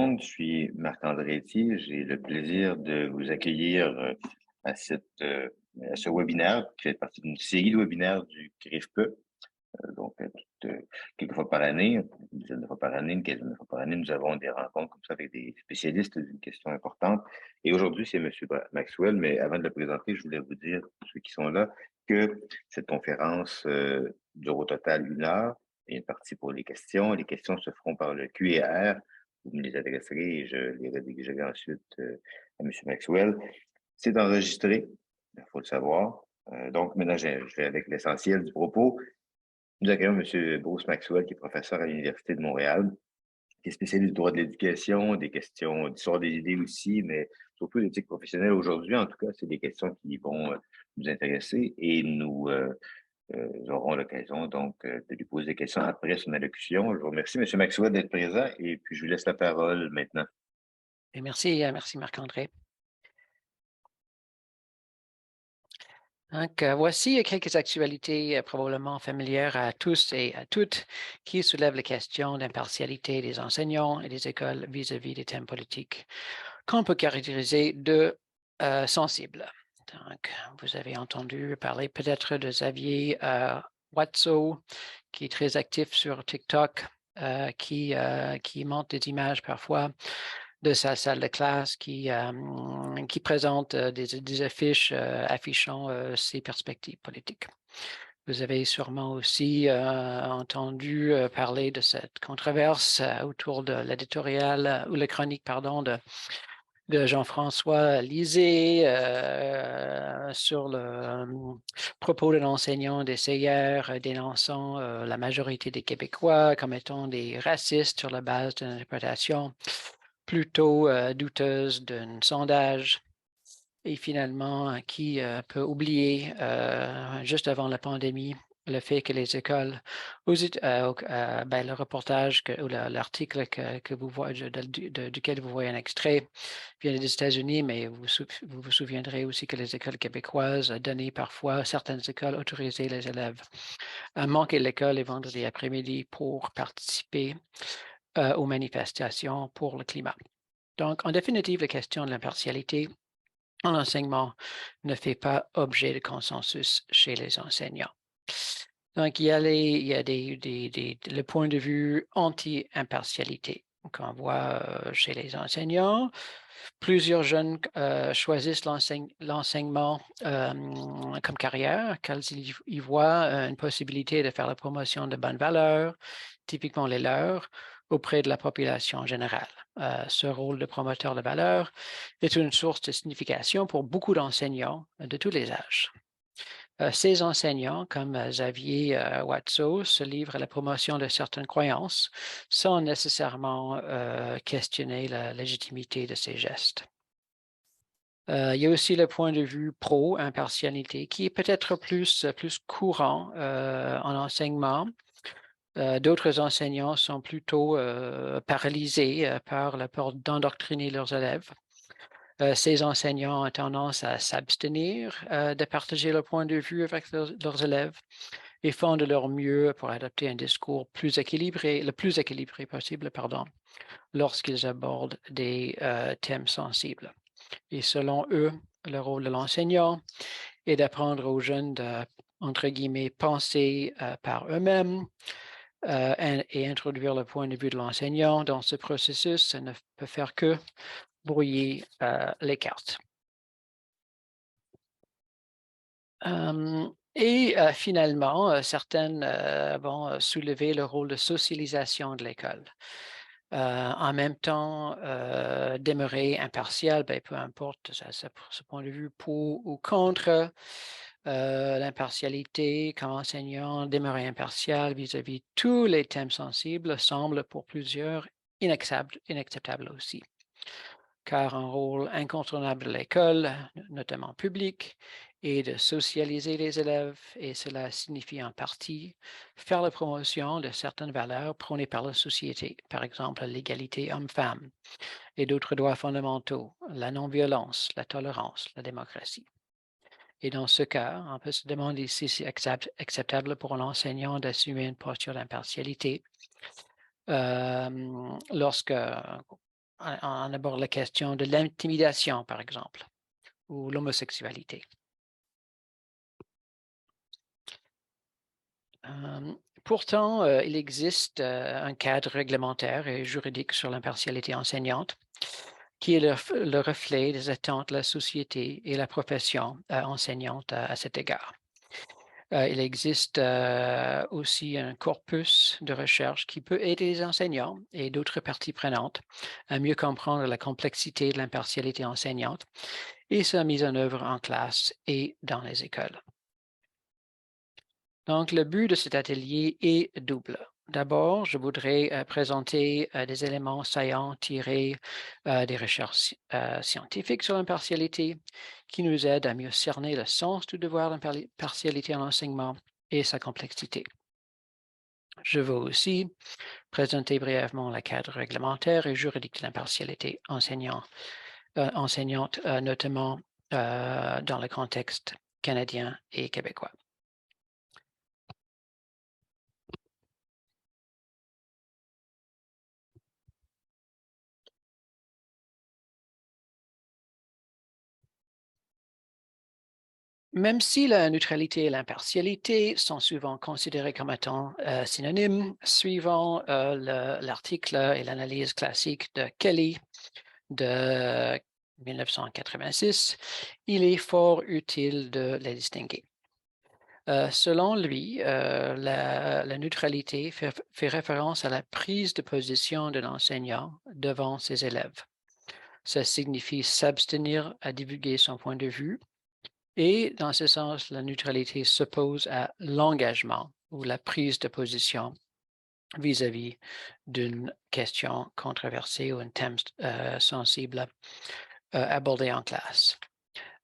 monde, je suis Marc-André Etier. J'ai le plaisir de vous accueillir à, à ce webinaire qui fait partie d'une série de webinaires du CRIFPE. Quelques fois par année, une dizaine de fois par année, une quinzaine de fois par année, nous avons des rencontres comme ça avec des spécialistes d'une question importante. Et aujourd'hui, c'est M. Maxwell, mais avant de le présenter, je voulais vous dire, ceux qui sont là, que cette conférence dure au total 1 heure. Il y a une partie pour les questions. Les questions se feront par le Q&R. Vous me les adresserez et je les redirigerai ensuite à M. Maxwell. C'est enregistré, il faut le savoir. Donc, maintenant, je vais avec l'essentiel du propos. Nous accueillons M. Bruce Maxwell, qui est professeur à l'Université de Montréal, qui est spécialiste du droit de l'éducation, des questions d'histoire des idées aussi, mais surtout l'éthique professionnelle aujourd'hui. En tout cas, c'est des questions qui vont nous intéresser et nous aurons l'occasion donc de lui poser des questions après son allocution. Je vous remercie, M. Maxwell, d'être présent et puis je vous laisse la parole maintenant. Et merci Marc-André. Donc, voici quelques actualités probablement familières à tous et à toutes qui soulèvent la question d'impartialité des enseignants et des écoles vis-à-vis des thèmes politiques qu'on peut caractériser de sensibles. Donc, vous avez entendu parler peut-être de Xavier Watso, qui est très actif sur TikTok, qui montre des images parfois de sa salle de classe qui présente des affiches affichant ses perspectives politiques. Vous avez sûrement aussi entendu parler de cette controverse autour de l'éditorial ou la chronique, pardon, de Jean-François Lisée sur le propos d'un enseignant des CIR dénonçant la majorité des Québécois comme étant des racistes sur la base d'une interprétation plutôt douteuse d'un sondage et finalement qui peut oublier juste avant la pandémie le fait que les écoles, le reportage ou l'article que vous voyez, duquel vous voyez un extrait vient des États-Unis, mais vous souviendrez aussi que les écoles québécoises donnaient parfois, certaines écoles autorisaient les élèves à manquer l'école les vendredis après-midi pour participer aux manifestations pour le climat. Donc, en définitive, la question de l'impartialité en enseignement ne fait pas objet de consensus chez les enseignants. Donc, il y a le point de vue anti-impartialité qu'on voit chez les enseignants. Plusieurs jeunes choisissent l'enseignement comme carrière car ils y voient une possibilité de faire la promotion de bonnes valeurs, typiquement les leurs, auprès de la population générale. Ce rôle de promoteur de valeurs est une source de signification pour beaucoup d'enseignants de tous les âges. Ces enseignants, comme Xavier Watso, se livrent à la promotion de certaines croyances sans nécessairement questionner la légitimité de ces gestes. Il y a aussi le point de vue pro-impartialité qui est peut-être plus courant en enseignement. D'autres enseignants sont plutôt paralysés par la peur d'endoctriner leurs élèves. Ces enseignants ont tendance à s'abstenir de partager leur point de vue avec leurs élèves et font de leur mieux pour adopter un discours le plus équilibré possible, lorsqu'ils abordent des thèmes sensibles. Et selon eux, le rôle de l'enseignant est d'apprendre aux jeunes de, entre guillemets, penser par eux-mêmes et introduire le point de vue de l'enseignant dans ce processus. Ça ne peut faire que brouiller les cartes. Finalement, certaines vont soulever le rôle de socialisation de l'école. En même temps, demeurer impartial, peu importe ce point de vue pour ou contre l'impartialité comme enseignant, demeurer impartial vis-à-vis de tous les thèmes sensibles semble pour plusieurs inacceptable aussi. Car un rôle incontournable de l'école, notamment publique, est de socialiser les élèves et cela signifie en partie faire la promotion de certaines valeurs prônées par la société, par exemple l'égalité homme-femme et d'autres droits fondamentaux, la non-violence, la tolérance, la démocratie. Et dans ce cas, on peut se demander si c'est acceptable pour un enseignant d'assumer une posture d'impartialité lorsque on aborde la question de l'intimidation, par exemple, ou l'homosexualité. Pourtant, il existe un cadre réglementaire et juridique sur l'impartialité enseignante qui est le reflet des attentes de la société et la profession enseignante à cet égard. Il existe aussi un corpus de recherche qui peut aider les enseignants et d'autres parties prenantes à mieux comprendre la complexité de l'impartialité enseignante et sa mise en œuvre en classe et dans les écoles. Donc, le but de cet atelier est double. D'abord, je voudrais présenter des éléments saillants tirés des recherches scientifiques sur l'impartialité qui nous aident à mieux cerner le sens du devoir d'impartialité en enseignement et sa complexité. Je veux aussi présenter brièvement le cadre réglementaire et juridique de l'impartialité enseignante, notamment dans le contexte canadien et québécois. Même si la neutralité et l'impartialité sont souvent considérés comme étant synonymes, suivant l'article et l'analyse classique de Kelly de 1986, il est fort utile de les distinguer. Selon lui, la neutralité fait référence à la prise de position de l'enseignant devant ses élèves. Ça signifie s'abstenir à divulguer son point de vue. Et dans ce sens, la neutralité s'oppose à l'engagement ou la prise de position vis-à-vis d'une question controversée ou un thème sensible abordé en classe.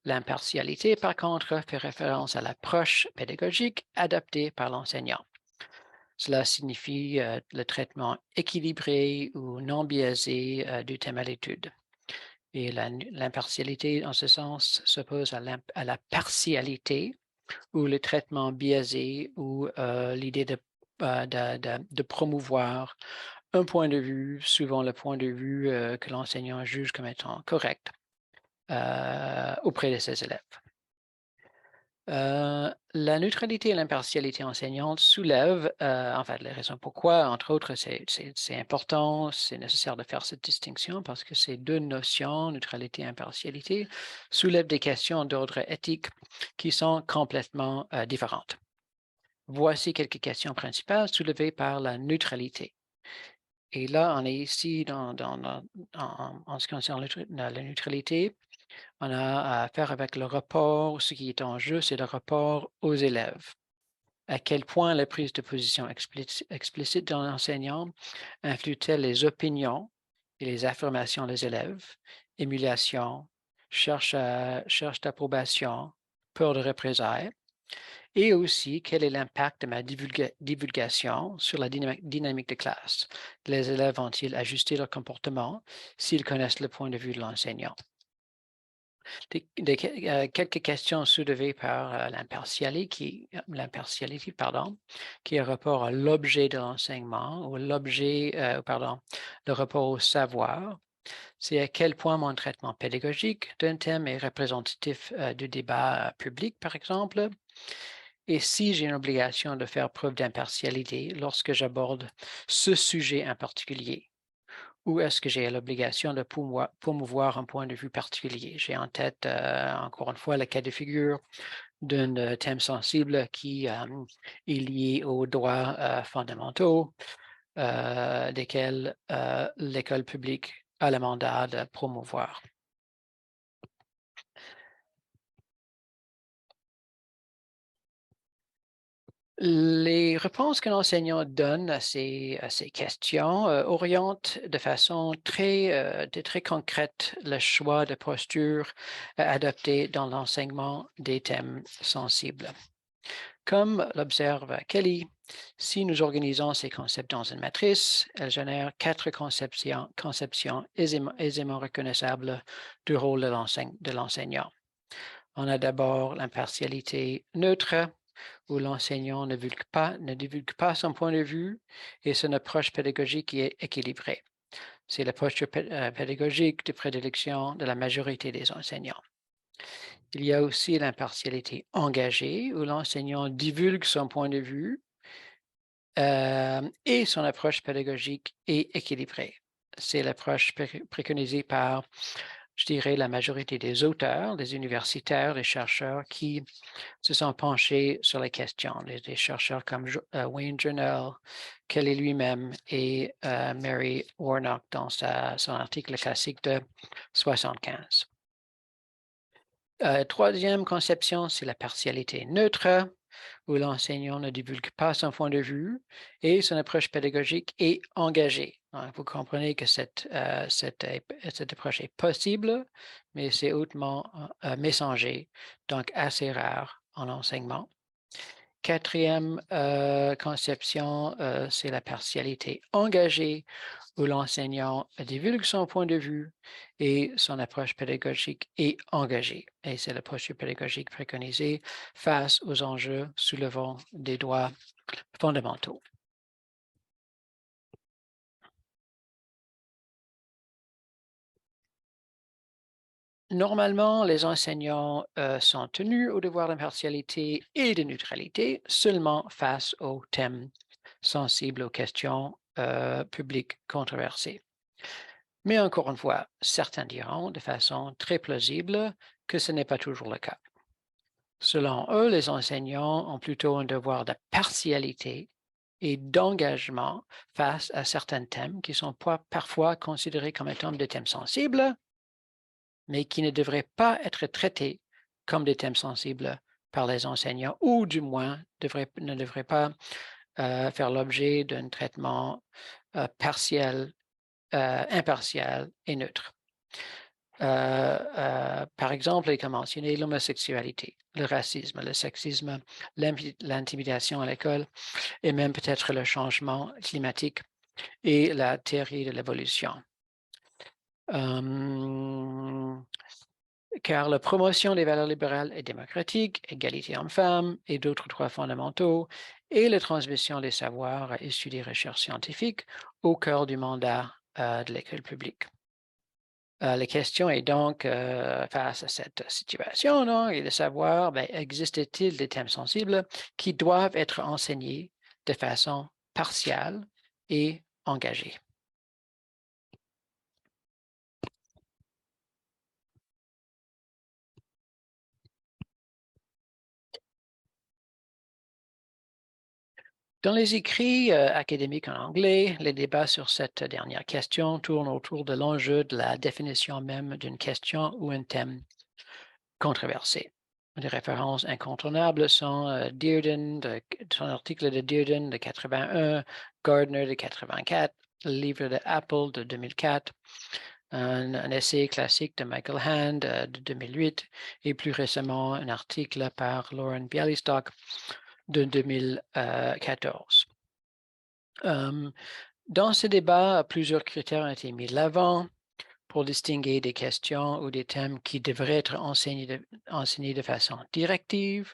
L'impartialité, par contre, fait référence à l'approche pédagogique adaptée par l'enseignant. Cela signifie le traitement équilibré ou non biaisé du thème à l'étude. Et l'impartialité, en ce sens, s'oppose à la partialité ou le traitement biaisé ou l'idée de promouvoir un point de vue, souvent le point de vue que l'enseignant juge comme étant correct auprès de ses élèves. La neutralité et l'impartialité enseignante soulèvent, en fait, les raisons pourquoi, entre autres, c'est important, c'est nécessaire de faire cette distinction parce que ces deux notions, neutralité et impartialité, soulèvent des questions d'ordre éthique qui sont complètement différentes. Voici quelques questions principales soulevées par la neutralité. Et là, on est ici en ce qui concerne la neutralité. On a à faire avec le rapport. Ce qui est en jeu, c'est le rapport aux élèves. À quel point la prise de position explicite de l'enseignant influe-t-elle les opinions et les affirmations des élèves, émulation, cherche d'approbation, peur de représailles, et aussi quel est l'impact de ma divulgation sur la dynamique de classe. Les élèves vont-ils ajuster leur comportement s'ils connaissent le point de vue de l'enseignant? Quelques questions soulevées par l'impartialité, qui est rapport à l'objet de l'enseignement ou le rapport au savoir. C'est à quel point mon traitement pédagogique d'un thème est représentatif du débat public, par exemple. Et si j'ai une obligation de faire preuve d'impartialité lorsque j'aborde ce sujet en particulier, ou est-ce que j'ai l'obligation de promouvoir un point de vue particulier? J'ai en tête, encore une fois, le cas de figure d'un thème sensible qui est lié aux droits fondamentaux, desquels l'école publique a le mandat de promouvoir. Les réponses que l'enseignant donne à ces questions orientent de façon très concrète le choix de posture adopté dans l'enseignement des thèmes sensibles. Comme l'observe Kelly, si nous organisons ces concepts dans une matrice, elle génère 4 conceptions aisément reconnaissables du rôle de l'enseignant. On a d'abord l'impartialité neutre, où l'enseignant ne divulgue pas son point de vue et son approche pédagogique est équilibrée. C'est la posture pédagogique de prédilection de la majorité des enseignants. Il y a aussi l'impartialité engagée, où l'enseignant divulgue son point de vue et son approche pédagogique est équilibrée. C'est l'approche préconisée par, je dirais, la majorité des auteurs, des universitaires, des chercheurs qui se sont penchés sur les questions. Des chercheurs comme Wayne Journal, Kelly lui-même et Mary Warnock dans son article classique de 75. Troisième conception, c'est la partialité neutre, où l'enseignant ne divulgue pas son point de vue et son approche pédagogique est engagée. Donc, vous comprenez que cette approche est possible, mais c'est hautement messager, donc assez rare en enseignement. Quatrième conception, c'est la partialité engagée, où l'enseignant divulgue son point de vue et son approche pédagogique est engagée. Et c'est l'approche pédagogique préconisée face aux enjeux soulevant des droits fondamentaux. Normalement, les enseignants sont tenus au devoir d'impartialité et de neutralité seulement face aux thèmes sensibles aux questions publiques controversées. Mais encore une fois, certains diront de façon très plausible que ce n'est pas toujours le cas. Selon eux, les enseignants ont plutôt un devoir de partialité et d'engagement face à certains thèmes qui sont parfois considérés comme étant des thèmes sensibles, mais qui ne devraient pas être traités comme des thèmes sensibles par les enseignants, ou du moins ne devraient pas faire l'objet d'un traitement partiel, impartial et neutre. Par exemple, il a mentionné l'homosexualité, le racisme, le sexisme, l'intimidation à l'école et même peut-être le changement climatique et la théorie de l'évolution. Car la promotion des valeurs libérales et démocratiques, égalité hommes-femmes et d'autres droits fondamentaux et la transmission des savoirs issus des recherches scientifiques au cœur du mandat de l'école publique. La question est donc, face à cette situation, non, et de savoir, existe-t-il des thèmes sensibles qui doivent être enseignés de façon partiale et engagée? Dans les écrits académiques en anglais, les débats sur cette dernière question tournent autour de l'enjeu de la définition même d'une question ou un thème controversé. Des références incontournables sont Dearden, son article de Dearden de 81, Gardner de 84, le livre de Apple de 2004, un essai classique de Michael Hand de 2008 et plus récemment un article par Lauren Bialystock de 2014. Dans ce débat, plusieurs critères ont été mis de l'avant pour distinguer des questions ou des thèmes qui devraient être enseignés de façon directive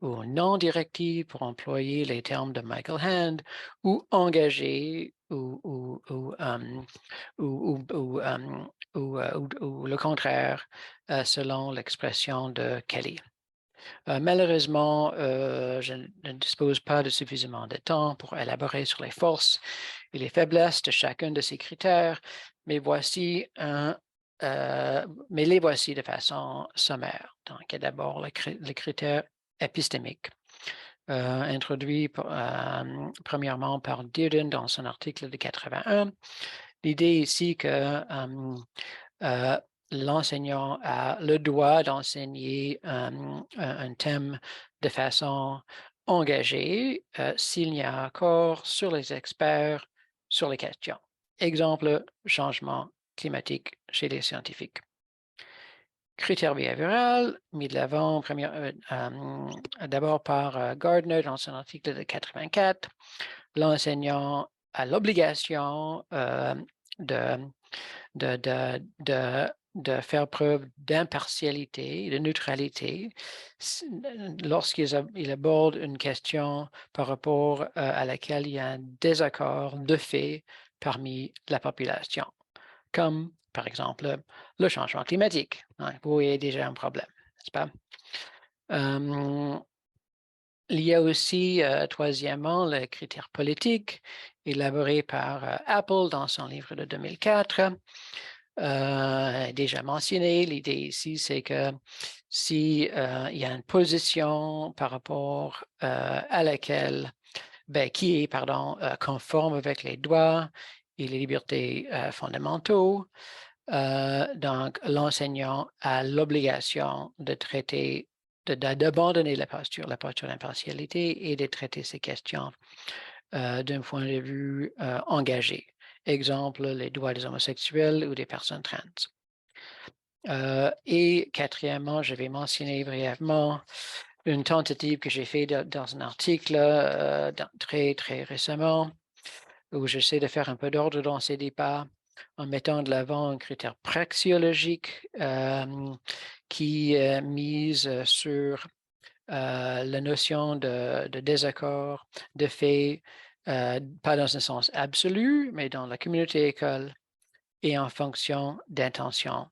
ou non directive, pour employer les termes de Michael Hand, ou engagés ou le contraire, selon l'expression de Kelly. Malheureusement, je ne dispose pas de suffisamment de temps pour élaborer sur les forces et les faiblesses de chacun de ces critères, mais les voici de façon sommaire. Donc, il y a d'abord le critère épistémique, introduit premièrement par Dearden dans son article de 81. L'idée ici que l'enseignant a le droit d'enseigner un thème de façon engagée s'il y a accord sur les experts sur les questions. Exemple, changement climatique chez les scientifiques. Critère behavioral, mis de l'avant d'abord par Gardner dans son article de 84. L'enseignant a l'obligation de faire preuve d'impartialité et de neutralité lorsqu'il aborde une question par rapport à laquelle il y a un désaccord de fait parmi la population. comme par exemple le changement climatique. Hein, vous voyez déjà un problème, n'est-ce pas? Il y a aussi, troisièmement, le critère politique élaboré par Apple dans son livre de 2004. Déjà mentionné, l'idée ici, c'est que si il y a une position par rapport à laquelle, qui est, pardon, conforme avec les droits et les libertés fondamentaux, donc l'enseignant a l'obligation de traiter, d'abandonner la posture d'impartialité et de traiter ces questions d'un point de vue engagé. Exemple, les droits des homosexuels ou des personnes trans. Et quatrièmement, je vais mentionner brièvement une tentative que j'ai faite dans un article très, très récemment, où j'essaie de faire un peu d'ordre dans ces débats en mettant de l'avant un critère praxiologique qui mise sur la notion de désaccord, de fait, pas dans un sens absolu, mais dans la communauté école et en fonction d'intention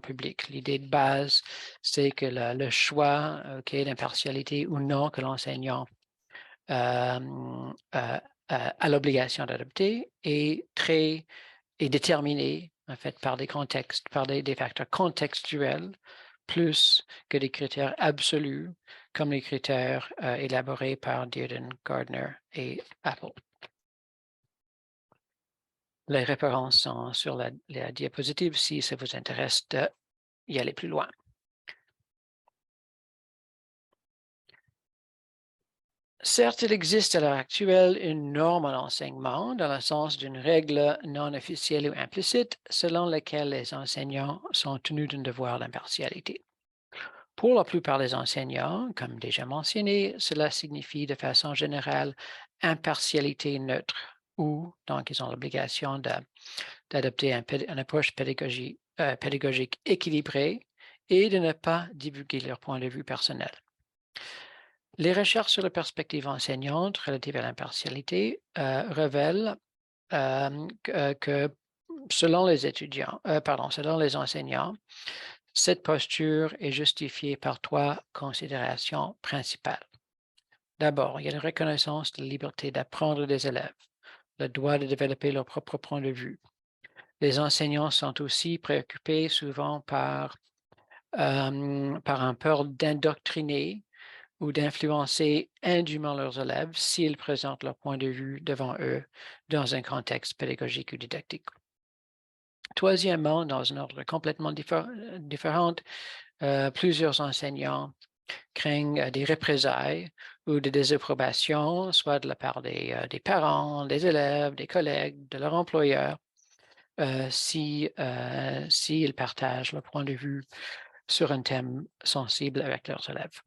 publique. L'idée de base, c'est que le choix d'impartialité ou non que l'enseignant a l'obligation d'adopter est déterminé en fait par des contextes, par des facteurs contextuels plus que des critères absolus comme les critères élaborés par Dearden, Gardner et Apple. Les références sont sur la diapositive si ça vous intéresse d'y aller plus loin. Certes, il existe à l'heure actuelle une norme en enseignement dans le sens d'une règle non officielle ou implicite selon laquelle les enseignants sont tenus d'un devoir d'impartialité. Pour la plupart des enseignants, comme déjà mentionné, cela signifie de façon générale impartialité neutre ou donc ils ont l'obligation d'adopter une approche pédagogique équilibrée et de ne pas divulguer leur point de vue personnel. Les recherches sur la perspective enseignante relative à l'impartialité révèlent que selon les enseignants, cette posture est justifiée par trois considérations principales. D'abord, il y a la reconnaissance de la liberté d'apprendre des élèves, le droit de développer leur propre point de vue. Les enseignants sont aussi préoccupés souvent par un peur d'indoctriner ou d'influencer indûment leurs élèves s'ils présentent leur point de vue devant eux dans un contexte pédagogique ou didactique. Troisièmement, dans un ordre complètement différent, plusieurs enseignants craignent des représailles ou des désapprobations, soit de la part des parents, des élèves, des collègues, de leur employeur, s'ils partagent leur point de vue sur un thème sensible avec leurs élèves.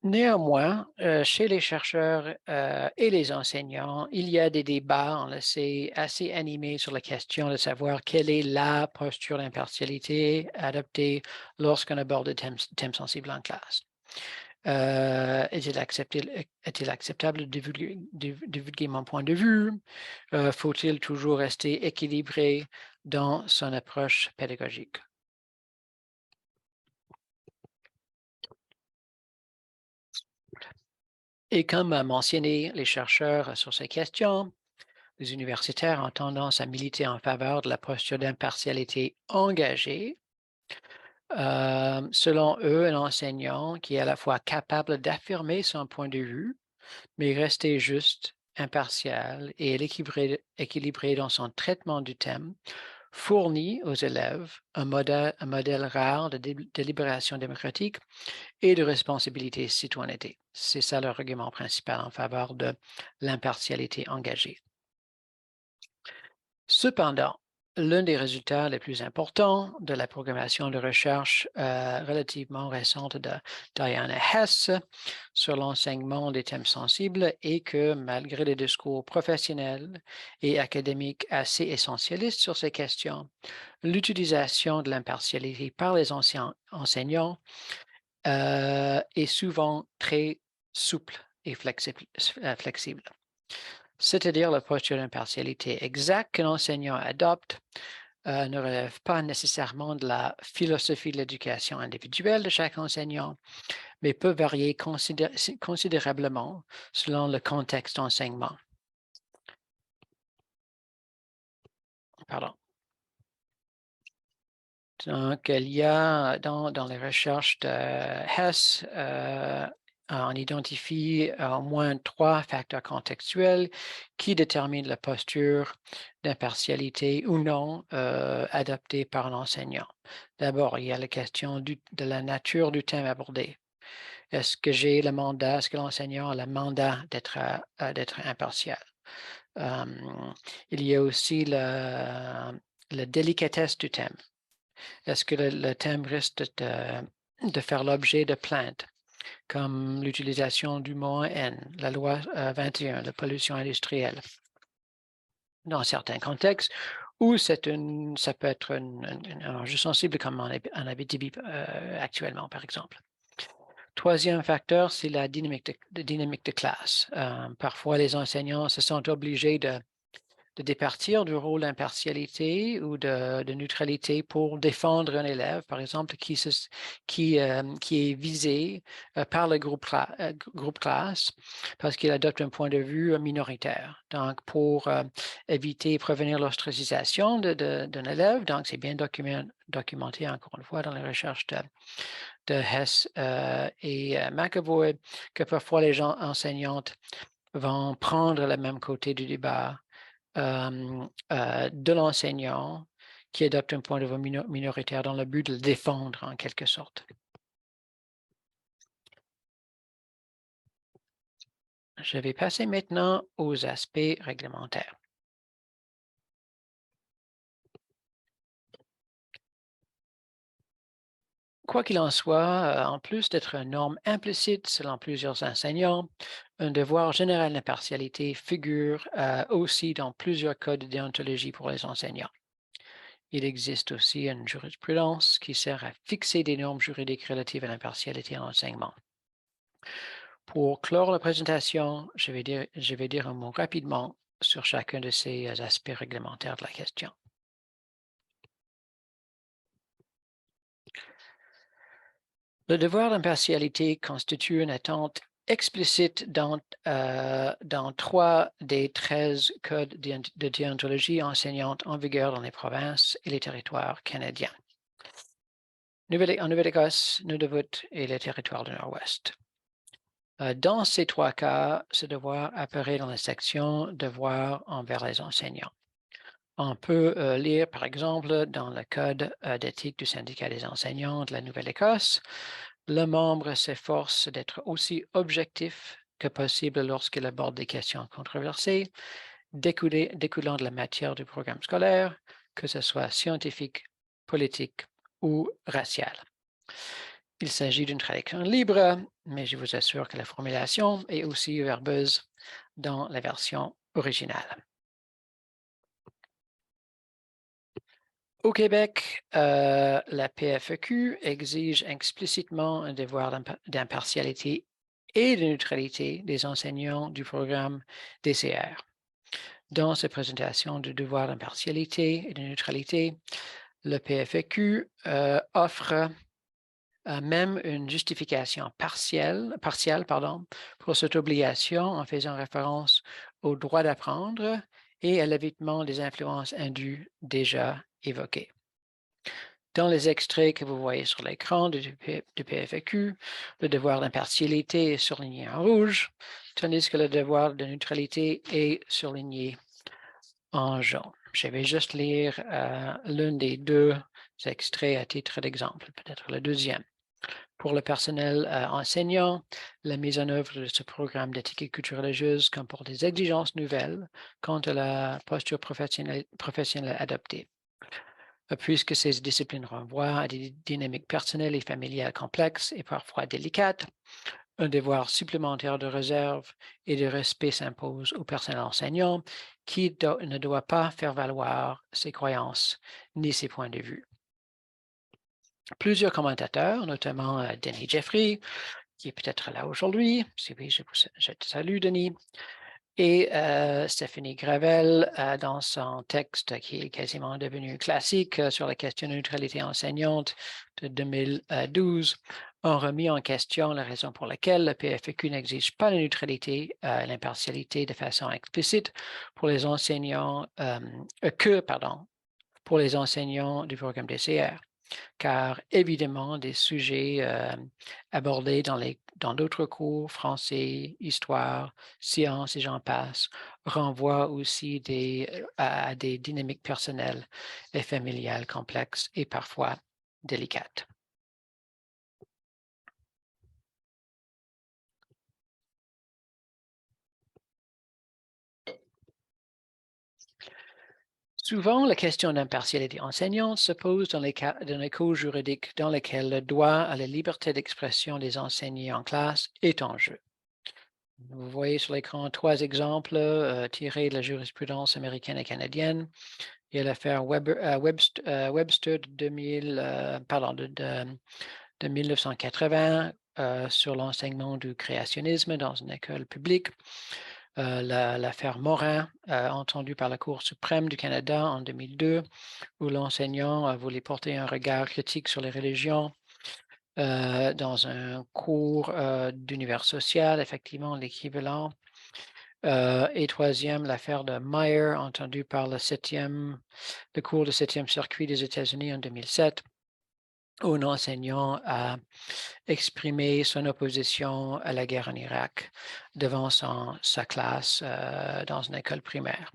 Néanmoins, chez les chercheurs et les enseignants, il y a des débats assez animés sur la question de savoir quelle est la posture d'impartialité adoptée lorsqu'on aborde des thèmes sensibles en classe. Est-il acceptable de divulguer mon point de vue? Faut-il toujours rester équilibré dans son approche pédagogique? Et comme a mentionné les chercheurs sur ces questions, les universitaires ont tendance à militer en faveur de la posture d'impartialité engagée. Selon eux, un enseignant qui est à la fois capable d'affirmer son point de vue, mais rester juste, impartial et équilibré dans son traitement du thème, fournit aux élèves un modèle rare de délibération démocratique et de responsabilité citoyenneté. C'est ça leur argument principal en faveur de l'impartialité engagée. Cependant, l'un des résultats les plus importants de la programmation de recherche relativement récente de Diana Hess sur l'enseignement des thèmes sensibles est que malgré les discours professionnels et académiques assez essentialistes sur ces questions, l'utilisation de l'impartialité par les enseignants est souvent très souple et flexible. C'est-à-dire la posture d'impartialité exacte que l'enseignant adopte ne relève pas nécessairement de la philosophie de l'éducation individuelle de chaque enseignant, mais peut varier considérablement selon le contexte d'enseignement. Pardon. Donc, il y a dans les recherches de Hess, on identifie au moins 3 facteurs contextuels qui déterminent la posture d'impartialité ou non adoptée par l'enseignant. D'abord, il y a la question de la nature du thème abordé. Est-ce que j'ai le mandat, est-ce que l'enseignant a le mandat d'être impartial? Il y a aussi la délicatesse du thème. Est-ce que le thème risque de faire l'objet de plaintes, comme l'utilisation du mot haine, la loi 21, la pollution industrielle, dans certains contextes, ou ça peut être un enjeu sensible comme en Abitibi actuellement, par exemple. Troisième facteur, c'est la dynamique de classe. Parfois, les enseignants se sentent obligés de départir du rôle d'impartialité ou de neutralité pour défendre un élève, par exemple, qui est visé par le groupe classe parce qu'il adopte un point de vue minoritaire. Donc, pour éviter et prévenir l'ostracisation d'un élève, donc c'est bien documenté, encore une fois, dans les recherches de Hess et McAvoy, que parfois les gens enseignantes vont prendre le même côté du débat de l'enseignant qui adopte un point de vue minoritaire dans le but de le défendre en quelque sorte. Je vais passer maintenant aux aspects réglementaires. Quoi qu'il en soit, en plus d'être une norme implicite selon plusieurs enseignants, un devoir général d'impartialité figure aussi dans plusieurs codes de déontologie pour les enseignants. Il existe aussi une jurisprudence qui sert à fixer des normes juridiques relatives à l'impartialité en enseignement. Pour clore la présentation, je vais dire un mot rapidement sur chacun de ces aspects réglementaires de la question. Le devoir d'impartialité constitue une attente explicite dans 3 des 13 codes de déontologie enseignante en vigueur dans les provinces et les territoires canadiens. En Nouvelle-Écosse, Nunavut et les territoires du Nord-Ouest. Dans ces 3 cas, ce devoir apparaît dans la section « Devoir envers les enseignants ». On peut lire, par exemple, dans le Code d'éthique du syndicat des enseignants de la Nouvelle-Écosse, le membre s'efforce d'être aussi objectif que possible lorsqu'il aborde des questions controversées, découlant de la matière du programme scolaire, que ce soit scientifique, politique ou raciale. Il s'agit d'une traduction libre, mais je vous assure que la formulation est aussi verbeuse dans la version originale. Au Québec, la PFEQ exige explicitement un devoir d'impartialité et de neutralité des enseignants du programme DCR. Dans sa présentation du devoir d'impartialité et de neutralité, le PFEQ offre même une justification partielle pour cette obligation en faisant référence au droit d'apprendre et à l'évitement des influences indues déjà évoquées. Dans les extraits que vous voyez sur l'écran du PFEQ, le devoir d'impartialité est surligné en rouge, tandis que le devoir de neutralité est surligné en jaune. Je vais juste lire l'un des 2 extraits à titre d'exemple, peut-être le deuxième. Pour le personnel enseignant, la mise en œuvre de ce programme d'éthique et culture religieuse comporte des exigences nouvelles quant à la posture professionnelle adoptée. Puisque ces disciplines renvoient à des dynamiques personnelles et familiales complexes et parfois délicates, un devoir supplémentaire de réserve et de respect s'impose au personnel enseignant qui ne doit pas faire valoir ses croyances ni ses points de vue. Plusieurs commentateurs, notamment Denis Jeffrey, qui est peut-être là aujourd'hui. Si oui, je te salue, Denis. Et Stéphanie Gravel, dans son texte qui est quasiment devenu classique sur la question de neutralité enseignante de 2012, ont remis en question la raison pour laquelle le PFQ n'exige pas la neutralité et l'impartialité de façon explicite pour les enseignants, pour les enseignants du programme DCR. Car évidemment, des sujets abordés dans d'autres cours, français, histoire, sciences et j'en passe, renvoient aussi à des dynamiques personnelles et familiales complexes et parfois délicates. Souvent, la question d'impartialité enseignante se pose dans les cours juridiques dans lesquels le droit à la liberté d'expression des enseignants en classe est en jeu. Vous voyez sur l'écran 3 exemples tirés de la jurisprudence américaine et canadienne. Il y a l'affaire Webster de 1980 sur l'enseignement du créationnisme dans une école publique. L'affaire Morin, entendue par la Cour suprême du Canada en 2002, où l'enseignant voulait porter un regard critique sur les religions dans un cours d'univers social, effectivement l'équivalent. Et troisième, l'affaire de Meyer, entendue par le cours du 7e circuit des États-Unis en 2007, où un enseignant a exprimé son opposition à la guerre en Irak devant sa classe dans une école primaire.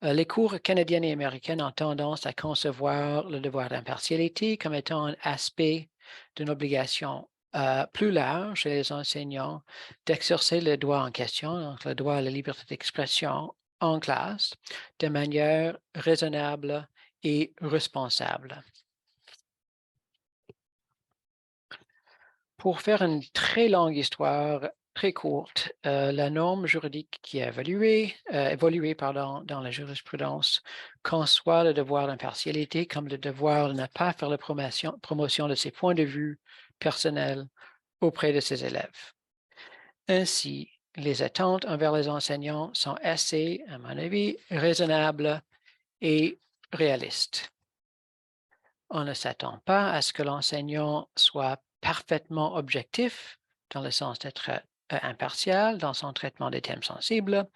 Les cours canadiennes et américaines ont tendance à concevoir le devoir d'impartialité comme étant un aspect d'une obligation plus large chez les enseignants d'exercer le droit en question, donc le droit à la liberté d'expression en classe, de manière raisonnable et responsable. Pour faire une très longue histoire très courte, la norme juridique qui a évolué dans la jurisprudence conçoit le devoir d'impartialité comme le devoir de ne pas faire la promotion de ses points de vue personnels auprès de ses élèves. Ainsi, les attentes envers les enseignants sont assez, à mon avis, raisonnables et réalistes. On ne s'attend pas à ce que l'enseignant soit parfaitement objectif, dans le sens d'être impartial dans son traitement des thèmes sensibles.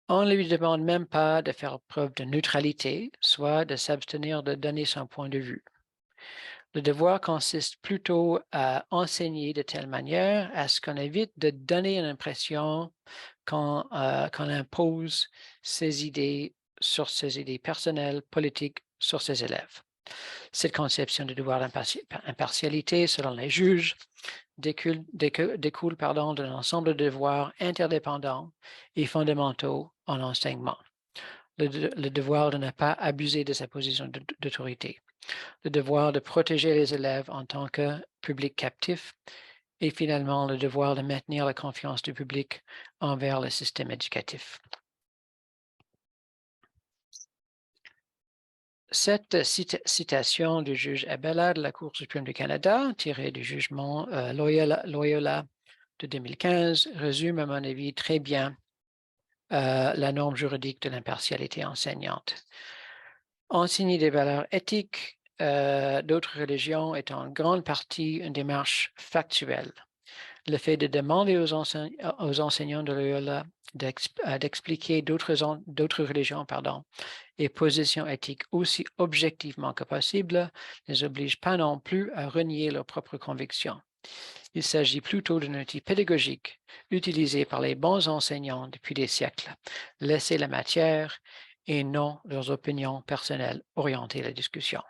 On ne lui demande même pas de faire preuve de neutralité, soit de s'abstenir de donner son point de vue. Le devoir consiste plutôt à enseigner de telle manière à ce qu'on évite de donner une impression qu'on impose ses idées personnelles, politiques sur ses élèves. Cette conception du devoir d'impartialité, selon les juges, découle d'un ensemble de devoirs interdépendants et fondamentaux en enseignement. Le devoir de ne pas abuser de sa position d'autorité, le devoir de protéger les élèves en tant que public captif et finalement le devoir de maintenir la confiance du public envers le système éducatif. Cette citation du juge Abella de la Cour suprême du Canada, tirée du jugement Loyola de 2015, résume à mon avis très bien la norme juridique de l'impartialité enseignante. Enseigner des valeurs éthiques d'autres religions est en grande partie une démarche factuelle. Le fait de demander aux enseignants de Loyola d'expliquer d'autres religions et positions éthiques aussi objectivement que possible ne les oblige pas non plus à renier leurs propres convictions. Il s'agit plutôt d'un outil pédagogique utilisé par les bons enseignants depuis des siècles. Laisser la matière et non leurs opinions personnelles orienter la discussion.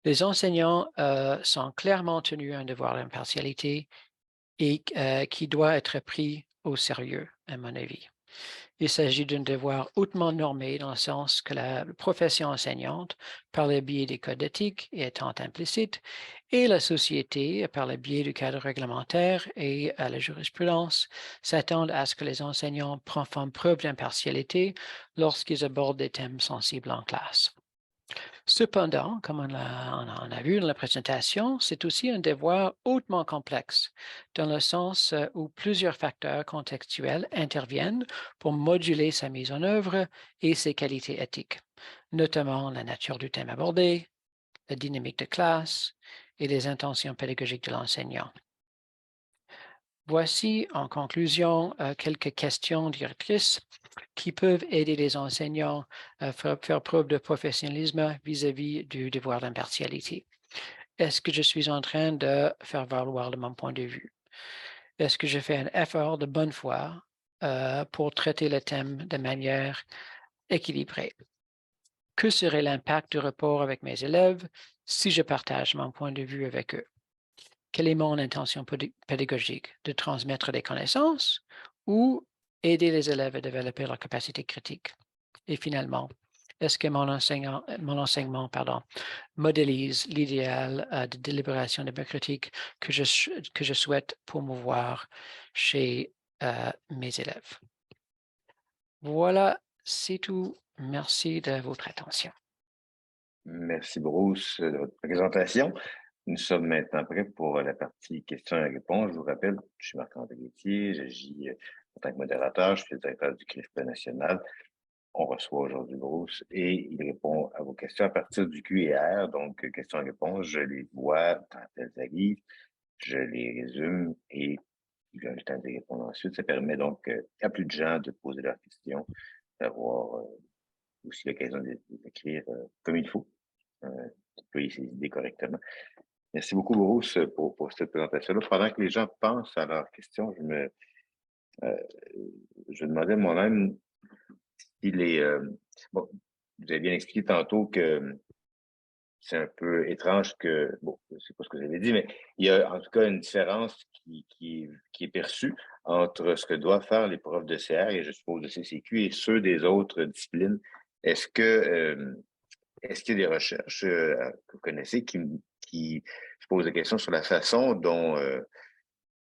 Les enseignants sont clairement tenus à un devoir d'impartialité et qui doit être pris au sérieux, à mon avis. Il s'agit d'un devoir hautement normé dans le sens que la profession enseignante, par le biais des codes d'éthique et étant implicite, et la société, par le biais du cadre réglementaire et à la jurisprudence, s'attendent à ce que les enseignants font preuve d'impartialité lorsqu'ils abordent des thèmes sensibles en classe. Cependant, comme on a vu dans la présentation, c'est aussi un devoir hautement complexe, dans le sens où plusieurs facteurs contextuels interviennent pour moduler sa mise en œuvre et ses qualités éthiques, notamment la nature du thème abordé, la dynamique de classe et les intentions pédagogiques de l'enseignant. Voici en conclusion quelques questions directrices qui peuvent aider les enseignants à faire preuve de professionnalisme vis-à-vis du devoir d'impartialité. Est-ce que je suis en train de faire valoir de mon point de vue? Est-ce que je fais un effort de bonne foi pour traiter le thème de manière équilibrée? Que serait l'impact du rapport avec mes élèves si je partage mon point de vue avec eux? Quelle est mon intention pédagogique? De transmettre des connaissances ou aider les élèves à développer leur capacité critique? Et finalement, est-ce que mon enseignement modélise l'idéal de délibération démocratique que je souhaite promouvoir chez mes élèves? Voilà, c'est tout. Merci de votre attention. Merci Bruce de votre présentation. Nous sommes maintenant prêts pour la partie questions et réponses. Je vous rappelle, je suis Marc-André Laitier, j'agis en tant que modérateur, je suis le directeur du CRIFP national. On reçoit aujourd'hui Bruce et il répond à vos questions à partir du Q&R, donc questions et réponses. Je les vois quand elles arrivent, je les résume et il a le temps de répondre ensuite. Ça permet donc à plus de gens de poser leurs questions, d'avoir aussi l'occasion d'écrire comme il faut, déployer ses idées correctement. Merci beaucoup, Bruce, pour cette présentation-là. Pendant que les gens pensent à leurs questions, je demandais moi-même s'il est... bon, vous avez bien expliqué tantôt que c'est un peu étrange que... Bon, je ne sais pas ce que vous avez dit, mais il y a en tout cas une différence qui est perçue entre ce que doivent faire les profs de CR et je suppose de CCQ et ceux des autres disciplines. Est-ce que... Est-ce qu'il y a des recherches que vous connaissez qui se posent des questions sur la façon dont,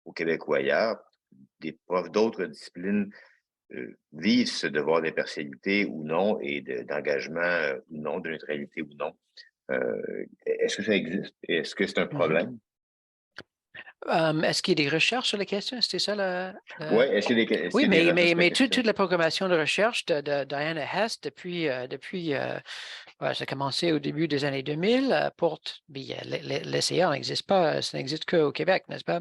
au Québec ou ailleurs, des profs d'autres disciplines vivent ce devoir d'impartialité ou non et d'engagement ou non, de neutralité ou non? Est-ce que ça existe? Est-ce que c'est un Mhm. problème? Est-ce qu'il y a des recherches sur la question? C'était ça Oui, est-ce Oui, qu'il y a des recherches sur la mais question? toute la programmation de recherche de Diana Hess ouais, ça a commencé au début des années 2000, porte, l'SCA n'existe pas, ça n'existe qu'au Québec, n'est-ce pas?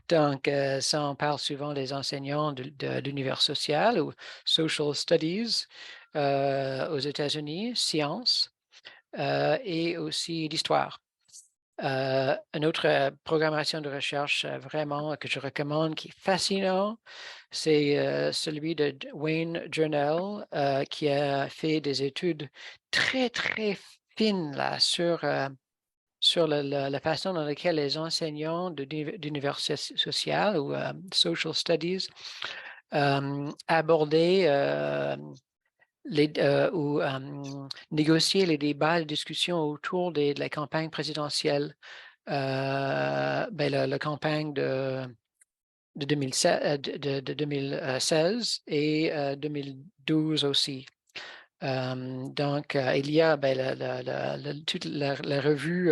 Donc, ça, on parle souvent des enseignants de l'univers social ou social studies aux États-Unis, sciences et aussi l'histoire. Une autre programmation de recherche vraiment que je recommande, qui est fascinant, c'est celui de Wayne Journal, qui a fait des études très, très fines là, sur la façon dans laquelle les enseignants d'univers social ou social studies abordaient ou négocier les débats, les discussions autour de la campagne présidentielle, la campagne de 2016, de 2016 et 2012 aussi. Donc, il y a toute la revue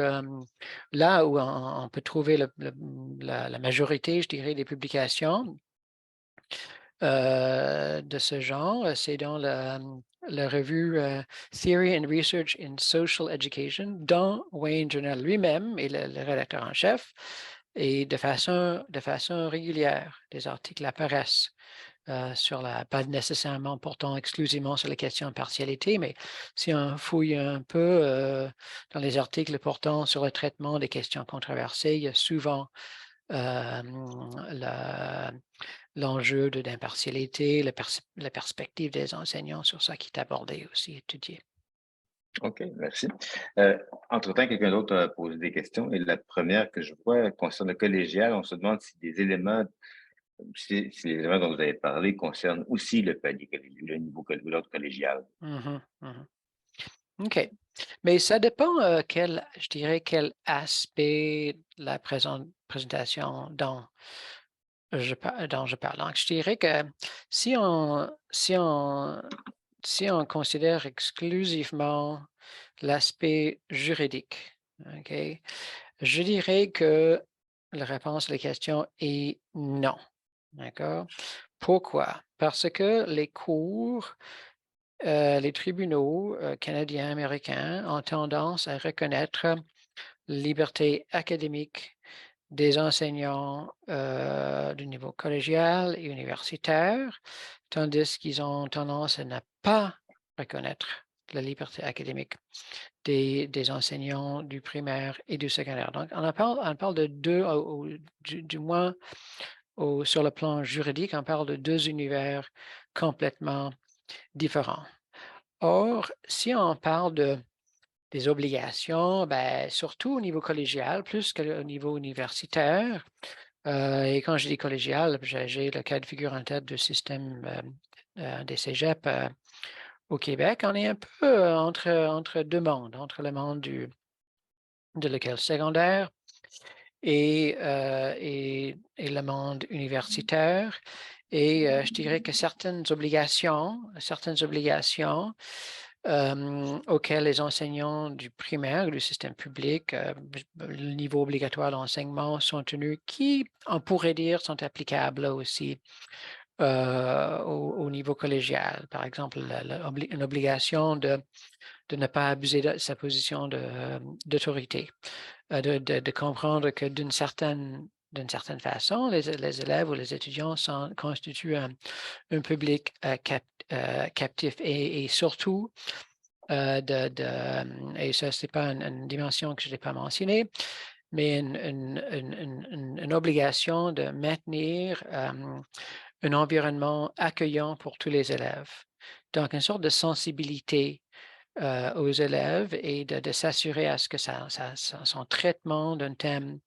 là où on peut trouver la majorité, je dirais, des publications de ce genre. C'est dans la revue Theory and Research in Social Education, dont Wayne Journal lui-même est le rédacteur en chef. Et de façon régulière, des articles apparaissent pas nécessairement portant exclusivement sur les questions de partialité, mais si on fouille un peu dans les articles portant sur le traitement des questions controversées, il y a souvent l'enjeu d'impartialité, la perspective des enseignants sur ça qui est abordé aussi, étudié. OK, merci. Entre-temps, quelqu'un d'autre a posé des questions et la première que je vois concerne le collégial. On se demande si si les éléments dont vous avez parlé concernent aussi le palier, le niveau, l'ordre collégial. Mhm, mhm. OK. Mais ça dépend, je dirais, quel aspect de la présentation dont je parle. Donc, je dirais que si on considère exclusivement l'aspect juridique. OK? Je dirais que la réponse à la question est non. D'accord? Pourquoi? Parce que les cours, les tribunaux canadiens, américains ont tendance à reconnaître la liberté académique des enseignants du niveau collégial et universitaire, tandis qu'ils ont tendance à ne pas reconnaître la liberté académique des enseignants du primaire et du secondaire. Donc, on parle de deux, du moins sur le plan juridique, on parle de deux univers complètement différents. Or, si on parle des obligations, ben, surtout au niveau collégial, plus qu'au niveau universitaire, et quand je dis collégial, j'ai le cas de figure en tête du système des cégeps au Québec. On est un peu entre deux mondes, entre le monde de l'école secondaire et le monde universitaire. Et je dirais que certaines obligations auxquelles les enseignants du primaire, du système public, le niveau obligatoire d'enseignement sont tenus, qui, on pourrait dire, sont applicables aussi au niveau collégial. Par exemple, une obligation de ne pas abuser de sa position d'autorité, de comprendre que d'une certaine façon, les élèves ou les étudiants constituent un public captif et surtout, et ça, ce n'est pas une dimension que je n'ai pas mentionnée, mais une obligation de maintenir un environnement accueillant pour tous les élèves. Donc, une sorte de sensibilité aux élèves et de s'assurer à ce que son traitement d'un thème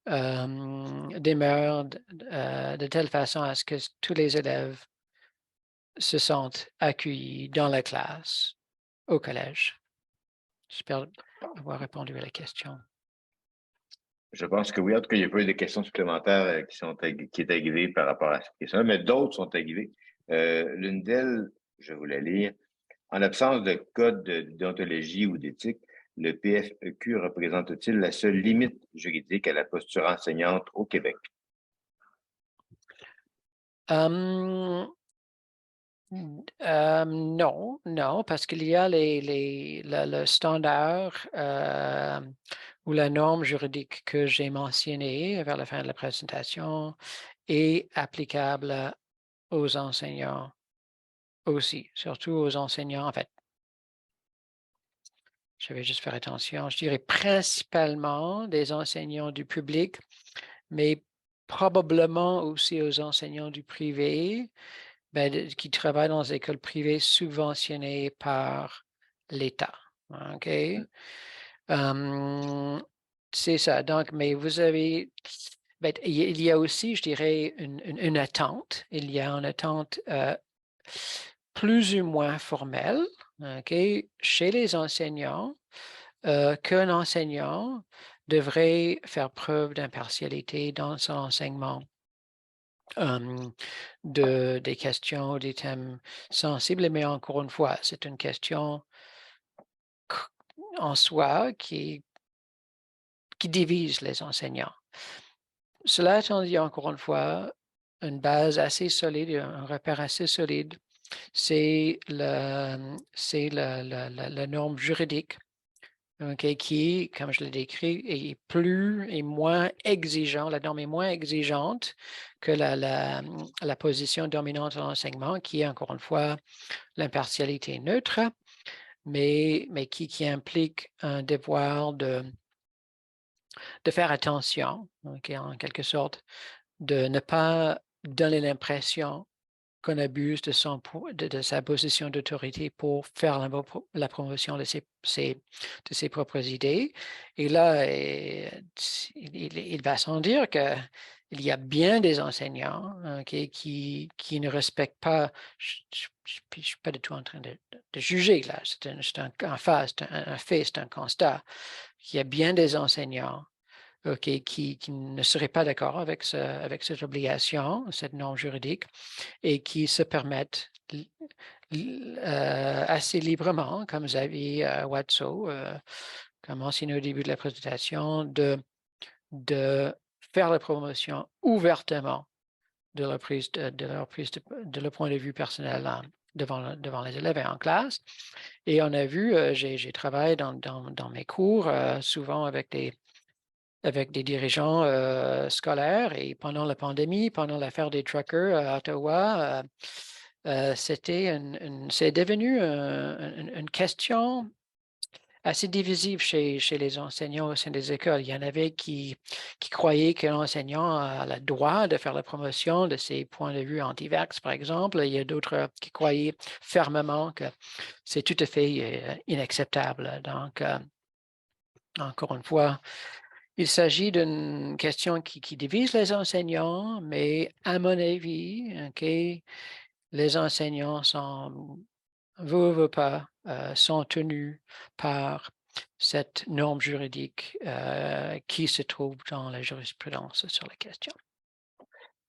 demeure de telle façon à ce que tous les élèves se sentent accueillis dans la classe, au collège. J'espère avoir répondu à la question. Je pense que oui. En tout cas, il n'y a pas eu de questions supplémentaires qui est arrivée par rapport à cette question, mais d'autres sont arrivées. L'une d'elles, je voulais lire. En l'absence de code de déontologie ou d'éthique, le PFEQ représente-t-il la seule limite juridique à la posture enseignante au Québec? Non, non, parce qu'il y a le standard ou la norme juridique que j'ai mentionnée vers la fin de la présentation est applicable aux enseignants aussi, surtout aux enseignants. En fait, je vais juste faire attention. Je dirais principalement des enseignants du public, mais probablement aussi aux enseignants du privé, qui travaillent dans des écoles privées subventionnées par l'État. OK? C'est ça. Donc, mais vous avez, il y a aussi, je dirais, une attente. Il y a une attente plus ou moins formelle, OK, chez les enseignants, qu'un enseignant devrait faire preuve d'impartialité dans son enseignement des questions, des thèmes sensibles, mais encore une fois, c'est une question en soi qui divise les enseignants. Cela étant dit, encore une fois, une base assez solide, un repère assez solide, c'est la norme juridique, qui, comme je l'ai décrit, est plus et moins exigeant. La norme est moins exigeante que la position dominante de l'enseignement, qui est encore une fois l'impartialité neutre, mais qui implique un devoir de faire attention, en quelque sorte, de ne pas donner l'impression qu'on abuse de sa position d'autorité pour faire la promotion de ses propres idées. Et là, il va sans dire qu'il y a bien des enseignants qui ne respectent pas, je ne suis pas du tout en train de juger là, c'est un fait, c'est un constat. Il y a bien des enseignants qui ne seraient pas d'accord avec cette obligation, cette norme juridique, et qui se permettent assez librement, comme Xavier Watso, comme mentionné au début de la présentation, de faire la promotion ouvertement de leur point de vue personnel devant les élèves et en classe. Et on a vu, j'ai travaillé dans mes cours souvent avec des dirigeants scolaires, et pendant la pandémie, pendant l'affaire des truckers à Ottawa, c'est devenu une question assez divisive chez les enseignants au sein des écoles. Il y en avait qui croyaient que l'enseignant a le droit de faire la promotion de ses points de vue anti-vax, par exemple. Il y a d'autres qui croyaient fermement que c'est tout à fait inacceptable. Donc, encore une fois, il s'agit d'une question qui divise les enseignants, mais à mon avis, les enseignants veut pas, sont tenus par cette norme juridique qui se trouve dans la jurisprudence sur la question.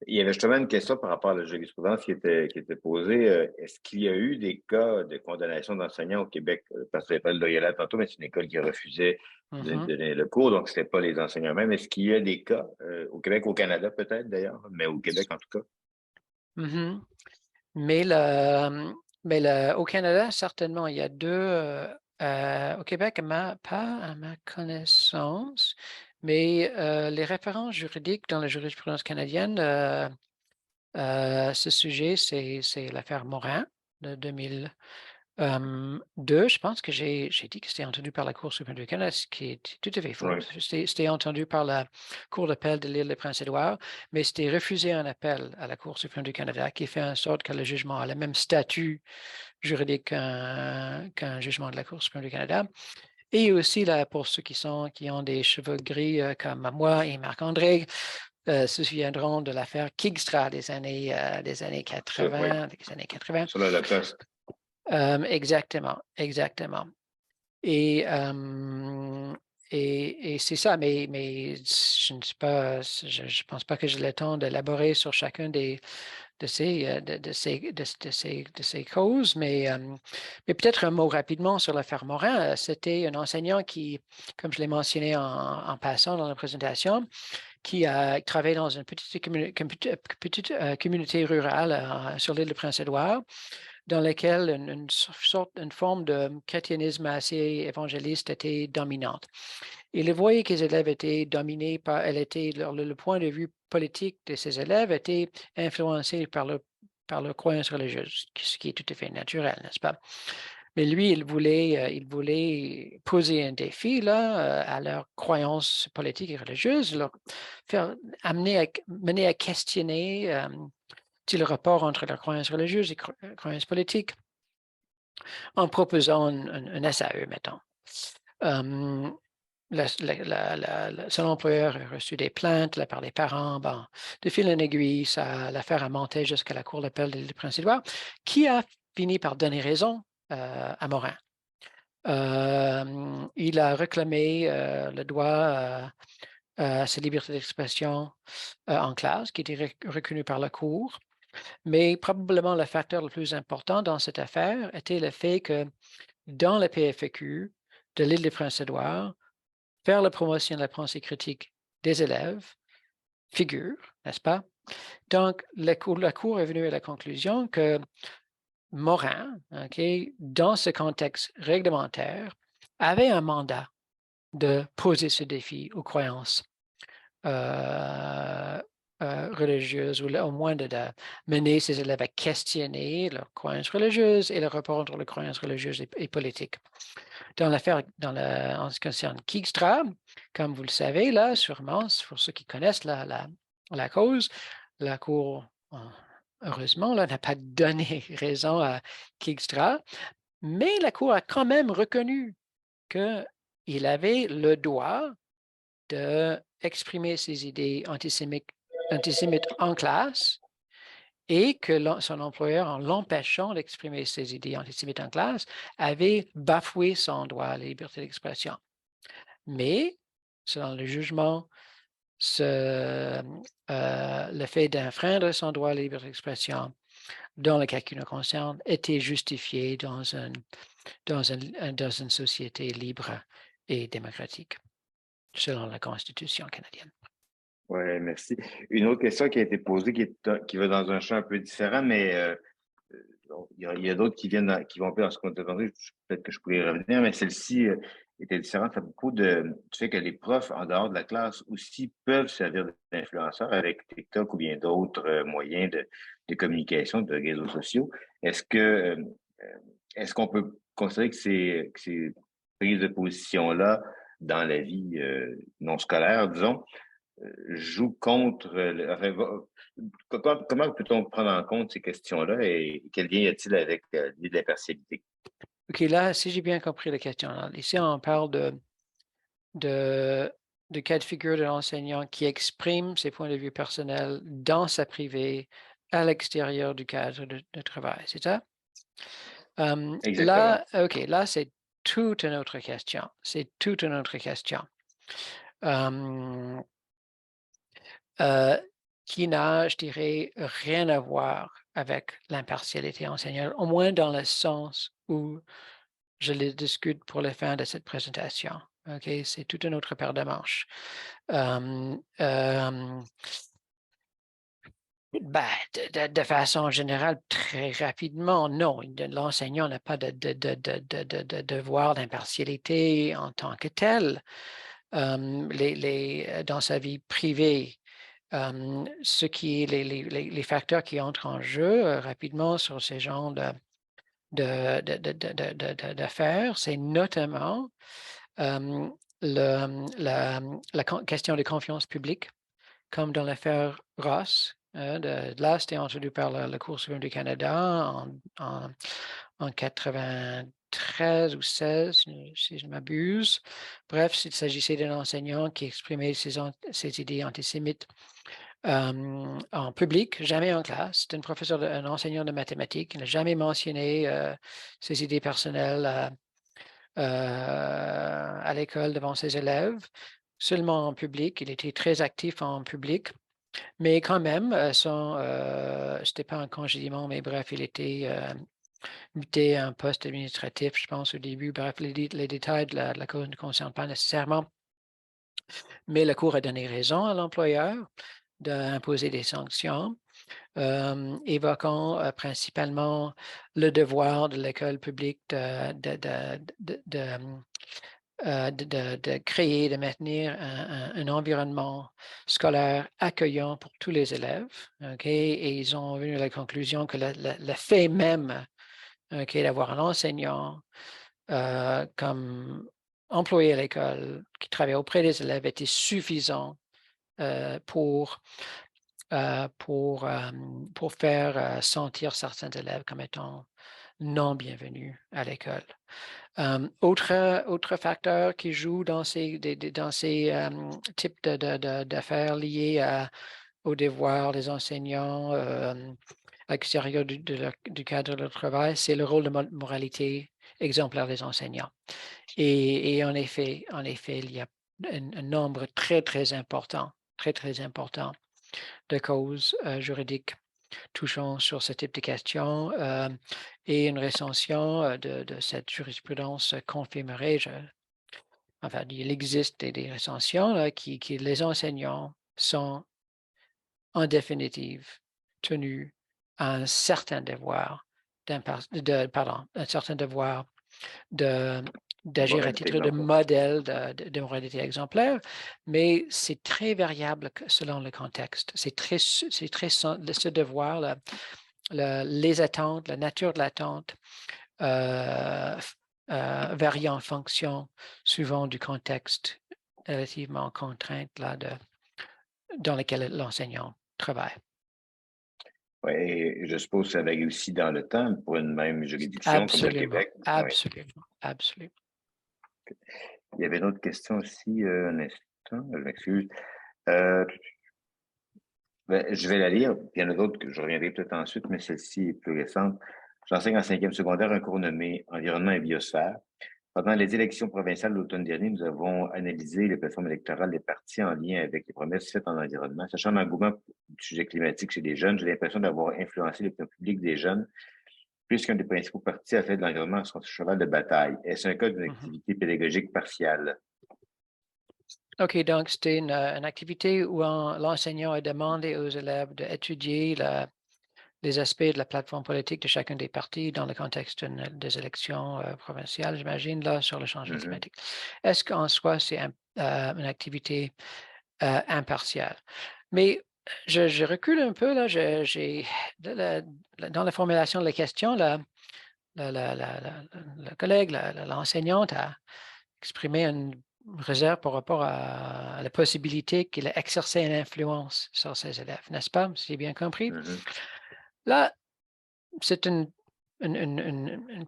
Il y avait justement une question par rapport à la jurisprudence qui était posée. Est-ce qu'il y a eu des cas de condamnation d'enseignants au Québec? Parce que de Loyola tantôt, mais c'est une école qui refusait de Mhm, donner le cours, donc ce n'était pas les enseignants même. Est-ce qu'il y a des cas au Québec, au Canada peut-être d'ailleurs, mais au Québec en tout cas? mhm. Mais, au Canada, certainement, il y a deux. Au Québec, pas à ma connaissance, mais les références juridiques dans la jurisprudence canadienne, ce sujet, c'est l'affaire Morin de 2002. Je pense que j'ai dit que c'était entendu par la Cour suprême du Canada, ce qui est tout à fait faux. Oui. C'était entendu par la Cour d'appel de l'île de Prince-Édouard, mais c'était refusé en appel à la Cour suprême du Canada, qui fait en sorte que le jugement a le même statut juridique qu'un jugement de la Cour suprême du Canada. Et aussi, là, pour ceux qui ont des cheveux gris comme moi et Marc-André, se souviendront de l'affaire Kingstra des années Oui, 80, des années 80. sur l'Holocauste. Exactement, exactement. Et, euh, et c'est ça, mais je ne sais pas, je pense pas que j'ai le temps d'élaborer sur chacun de ces causes, mais peut-être un mot rapidement sur l'affaire Morin. C'était un enseignant qui, comme je l'ai mentionné en passant dans la présentation, qui a travaillé dans une petite communauté rurale sur l'île de Prince-Édouard, dans laquelle une forme de chrétianisme assez évangéliste était dominante. Il voyait que les élèves étaient dominés le point de vue politique de ces élèves était influencé par leur croyance religieuse, ce qui est tout à fait naturel, n'est-ce pas? Mais lui, il voulait poser un défi là, à leurs croyances politiques et religieuses, leur faire mener à questionner le rapport entre leurs croyances religieuses et croyances politiques en proposant un SAE, mettons. Um, son employeur a reçu des plaintes là, par les parents. Bon, de fil en aiguille, l'affaire a monté jusqu'à la Cour d'appel de Prince-Édouard, qui a fini par donner raison à Morin. Il a réclamé le droit à sa liberté d'expression en classe, qui était reconnu par la Cour. Mais probablement le facteur le plus important dans cette affaire était le fait que dans le PFQ de l'île de Prince-Édouard, faire la promotion de la pensée critique des élèves figure, n'est-ce pas? Donc, la Cour est venue à la conclusion que Morin, dans ce contexte réglementaire, avait un mandat de poser ce défi aux croyances euh, religieuses, ou au moins de mener ses élèves à questionner leurs croyances religieuses et le rapport entre les croyances religieuses et politiques. Dans l'affaire, en ce qui concerne Kijkstra, comme vous le savez, là, sûrement, pour ceux qui connaissent la cause, la Cour, heureusement, là, n'a pas donné raison à Kijkstra, mais la Cour a quand même reconnu qu'il avait le droit d'exprimer ses idées antisémites en classe, et que son employeur, en l'empêchant d'exprimer ses idées antisémites en classe, avait bafoué son droit à la liberté d'expression. Mais selon le jugement, le fait d'enfreindre son droit à la libre expression dans le cas qui nous concerne était justifié dans une société libre et démocratique, selon la Constitution canadienne. Oui, merci. Une autre question qui a été posée, qui va dans un champ un peu différent, mais il y a d'autres qui vont un peu dans ce qu'on t'a demandé. Peut-être que je pourrais y revenir, mais celle-ci était différente à propos du fait que les profs, en dehors de la classe, aussi peuvent servir d'influenceurs avec TikTok ou bien d'autres moyens de communication, de réseaux sociaux. Est-ce que est-ce qu'on peut considérer que ces prises de position-là dans la vie non scolaire, disons, joue contre. Comment peut-on prendre en compte ces questions-là et quel lien y a-t-il avec l'idée de la partialité? OK, là, si j'ai bien compris la question, là, ici, on parle de, de cas de figure de l'enseignant qui exprime ses points de vue personnels dans sa privée, à l'extérieur du cadre de travail, c'est ça? Exactement. Là, OK, là, c'est toute une autre question. C'est toute une autre question. Hum, euh, qui n'a, je dirais, rien à voir avec l'impartialité enseignante, au moins dans le sens où je les discute pour la fin de cette présentation. OK, c'est toute une autre paire de manches. Ben, de façon générale, très rapidement, non. L'enseignant n'a pas de devoir d'impartialité en tant que tel. Dans sa vie privée, les facteurs qui entrent en jeu rapidement sur ces genres d'affaires, c'est notamment la question de confiance publique, comme dans l'affaire Ross. Là, c'était entendu par la Cour suprême du Canada en 93 ou 16, si je ne m'abuse. Bref, il s'agissait d'un enseignant qui exprimait ses idées antisémites en public, jamais en classe. C'est un enseignant de mathématiques. Il n'a jamais mentionné ses idées personnelles à l'école devant ses élèves, seulement en public. Il était très actif en public, mais quand même, c'était pas un congédiement, mais bref, il était muté à un poste administratif, je pense, au début. Bref, les détails de la cause ne concernent pas nécessairement, mais la Cour a donné raison à l'employeur d'imposer des sanctions, évoquant principalement le devoir de l'école publique de créer, de maintenir un environnement scolaire accueillant pour tous les élèves. OK? Et ils ont venu à la conclusion que le fait même d'avoir un enseignant comme employé à l'école qui travaille auprès des élèves était suffisant pour faire sentir certains élèves comme étant non bienvenus à l'école. Autre facteur qui joue dans ces types d'affaires liées au devoir des enseignants à l'extérieur du cadre de travail, c'est le rôle de moralité exemplaire des enseignants. Et en effet, il y a un nombre très, très important de causes juridiques touchant sur ce type de questions et une recension de cette jurisprudence confirmerait, enfin, il existe des recensions là, qui les enseignants sont en définitive tenus à un certain devoir un certain devoir d'agir à Moralité titre de exemplaire. modèle de moralité exemplaire, mais c'est très variable selon le contexte. C'est très ce devoir, les attentes, la nature de l'attente varie en fonction souvent du contexte relativement contraint dans lequel l'enseignant travaille. Oui, et je suppose que ça varie aussi dans le temps pour une même juridiction comme le Absolument, Québec. Oui. absolument, absolument. Il y avait une autre question aussi, un instant, je m'excuse. Euh, je vais la lire, puis il y en a d'autres que je reviendrai peut-être ensuite, mais celle-ci est plus récente. J'enseigne en cinquième secondaire un cours nommé Environnement et biosphère. Pendant les élections provinciales l'automne dernier, nous avons analysé les plateformes électorales des partis en lien avec les promesses faites en environnement. Sachant l'engouement du sujet climatique chez les jeunes, j'ai l'impression d'avoir influencé l'opinion publique des jeunes, puisqu'un des principaux partis a fait de l'environnement son cheval de bataille. Est-ce un cas d'une Mhm. activité pédagogique partiale? OK, donc c'était une activité où l'enseignant a demandé aux élèves d'étudier les aspects de la plateforme politique de chacun des partis dans le contexte des élections provinciales, j'imagine, là, sur le changement Mhm, climatique. Est-ce qu'en soi, c'est une activité impartiale? Mais je recule un peu, là, dans la formulation de la question, la collègue, l'enseignante a exprimé une réserve par rapport à la possibilité qu'il ait exercé une influence sur ses élèves, n'est-ce pas? Si j'ai bien compris. mhm. Là, c'est une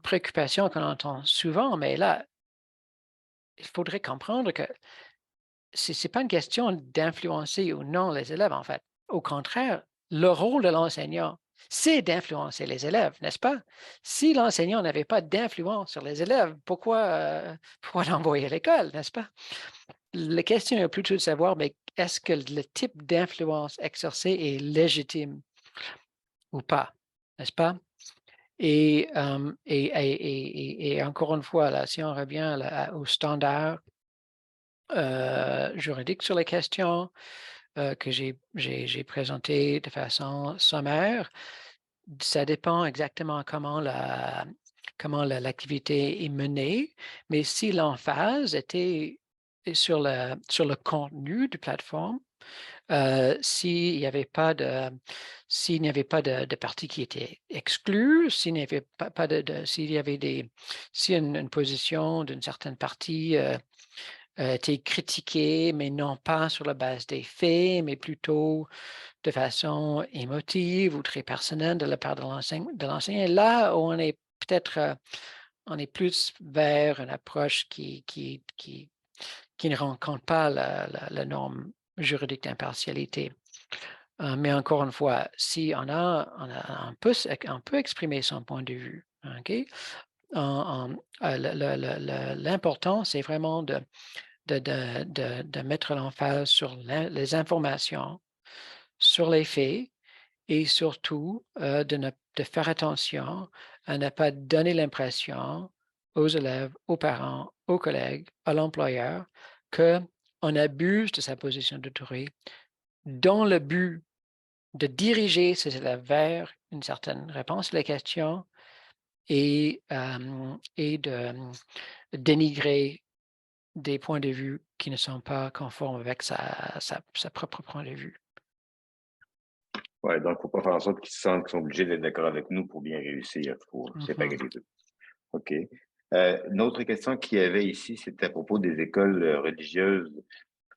préoccupation qu'on entend souvent, mais là, il faudrait comprendre que c'est pas une question d'influencer ou non les élèves, en fait. Au contraire, le rôle de l'enseignant, c'est d'influencer les élèves, n'est-ce pas? Si l'enseignant n'avait pas d'influence sur les élèves, pourquoi l'envoyer à l'école, n'est-ce pas? La question est plutôt de savoir, mais est-ce que le type d'influence exercée est légitime ou pas, n'est-ce pas? Et encore une fois, là, si on revient au standard juridique sur les questions que j'ai présenté de façon sommaire, ça dépend exactement l'activité est menée, mais si l'emphase était sur le contenu de plateforme, s'il n'y avait pas de partie qui était exclue, s'il n'y avait pas s'il y avait si une position d'une certaine partie était critiquée, mais non pas sur la base des faits, mais plutôt de façon émotive ou très personnelle de la part de l'enseignant. Là où on est plus vers une approche qui ne rencontre pas la norme juridique d'impartialité. Mais encore une fois, si on peut exprimer son point de vue, OK? L'important, c'est vraiment de mettre l'emphase sur les informations, sur les faits et surtout de faire attention à ne pas donner l'impression aux élèves, aux parents, aux collègues, à l'employeur qu'on abuse de sa position d'autorité dans le but de diriger ses élèves vers une certaine réponse à la question et de dénigrer des points de vue qui ne sont pas conformes avec sa propre point de vue. Ouais, donc, faut pas faire en sorte qu'ils se sentent qu'ils sont obligés d'être d'accord avec nous pour bien réussir. Faut séparer Mhm, les deux. OK. Une autre question qu'il y avait ici, c'était à propos des écoles religieuses,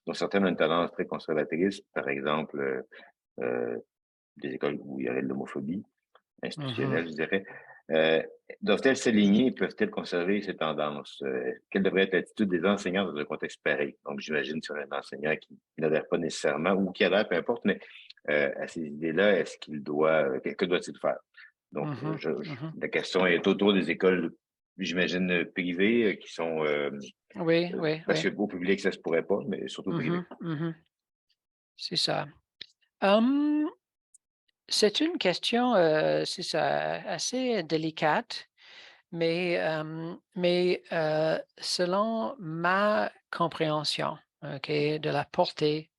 dont certaines ont une tendance très conservatrice, par exemple, des écoles où il y aurait de l'homophobie mhm. institutionnelle, je dirais. Euh, Doivent-elles s'aligner et peuvent-elles conserver ces tendances? Quelle devrait être l'attitude des enseignants dans un contexte pareil? Donc, j'imagine sur un enseignant qui n'adhère pas nécessairement ou qui adhère, peu importe, mais à ces idées-là, est-ce qu'il doit, que doit-il faire? Donc, Mhm, mhm. la question est autour des écoles, j'imagine, privées qui sont, Oui, oui, parce oui. que au public, ça se pourrait pas, mais surtout Mhm, privé. mhm. C'est ça. Hum, c'est une question, c'est ça, assez délicate, mais selon ma compréhension, OK, de la portée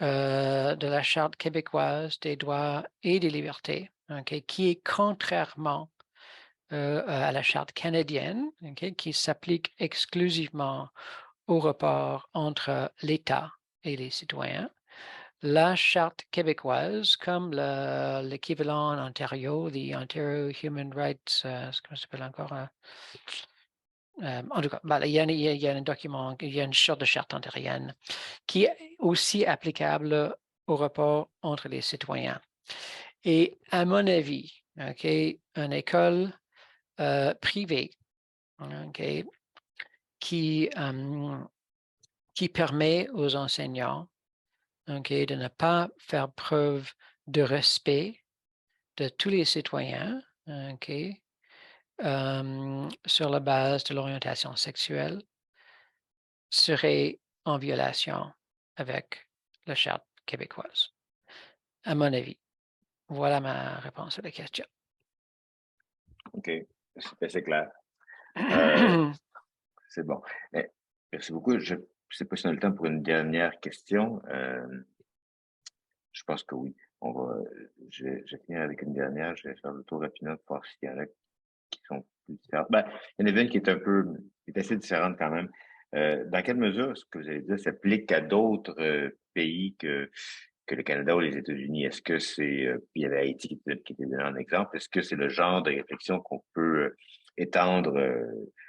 de la Charte québécoise des droits et des libertés, OK, qui est contrairement à la Charte canadienne, OK, qui s'applique exclusivement au rapport entre l'État et les citoyens. La Charte québécoise, comme l'équivalent en Ontario, the Ontario Human Rights, comment ça s'appelle encore? En tout cas, voilà, il y a un document, il y a une sorte de charte ontarienne qui est aussi applicable au rapport entre les citoyens. Et à mon avis, OK, une école privée, OK, qui, qui permet aux enseignants, OK, de ne pas faire preuve de respect de tous les citoyens, OK, sur la base de l'orientation sexuelle serait en violation avec la Charte québécoise, à mon avis. Voilà ma réponse à la question. OK, c'est clair. Euh, c'est bon. Merci beaucoup. Je ne sais pas si on a le temps pour une dernière question. Je pense que oui. Je vais finir avec une dernière. Je vais faire le tour rapidement pour voir s'il y en a qui sont plus différentes. Ben, il y en a une qui est qui est assez différente quand même. Dans quelle mesure ce que vous avez dit s'applique à d'autres pays que le Canada ou les États-Unis? Est-ce que il y avait Haïti qui était donné en exemple, est-ce que c'est le genre de réflexion qu'on peut étendre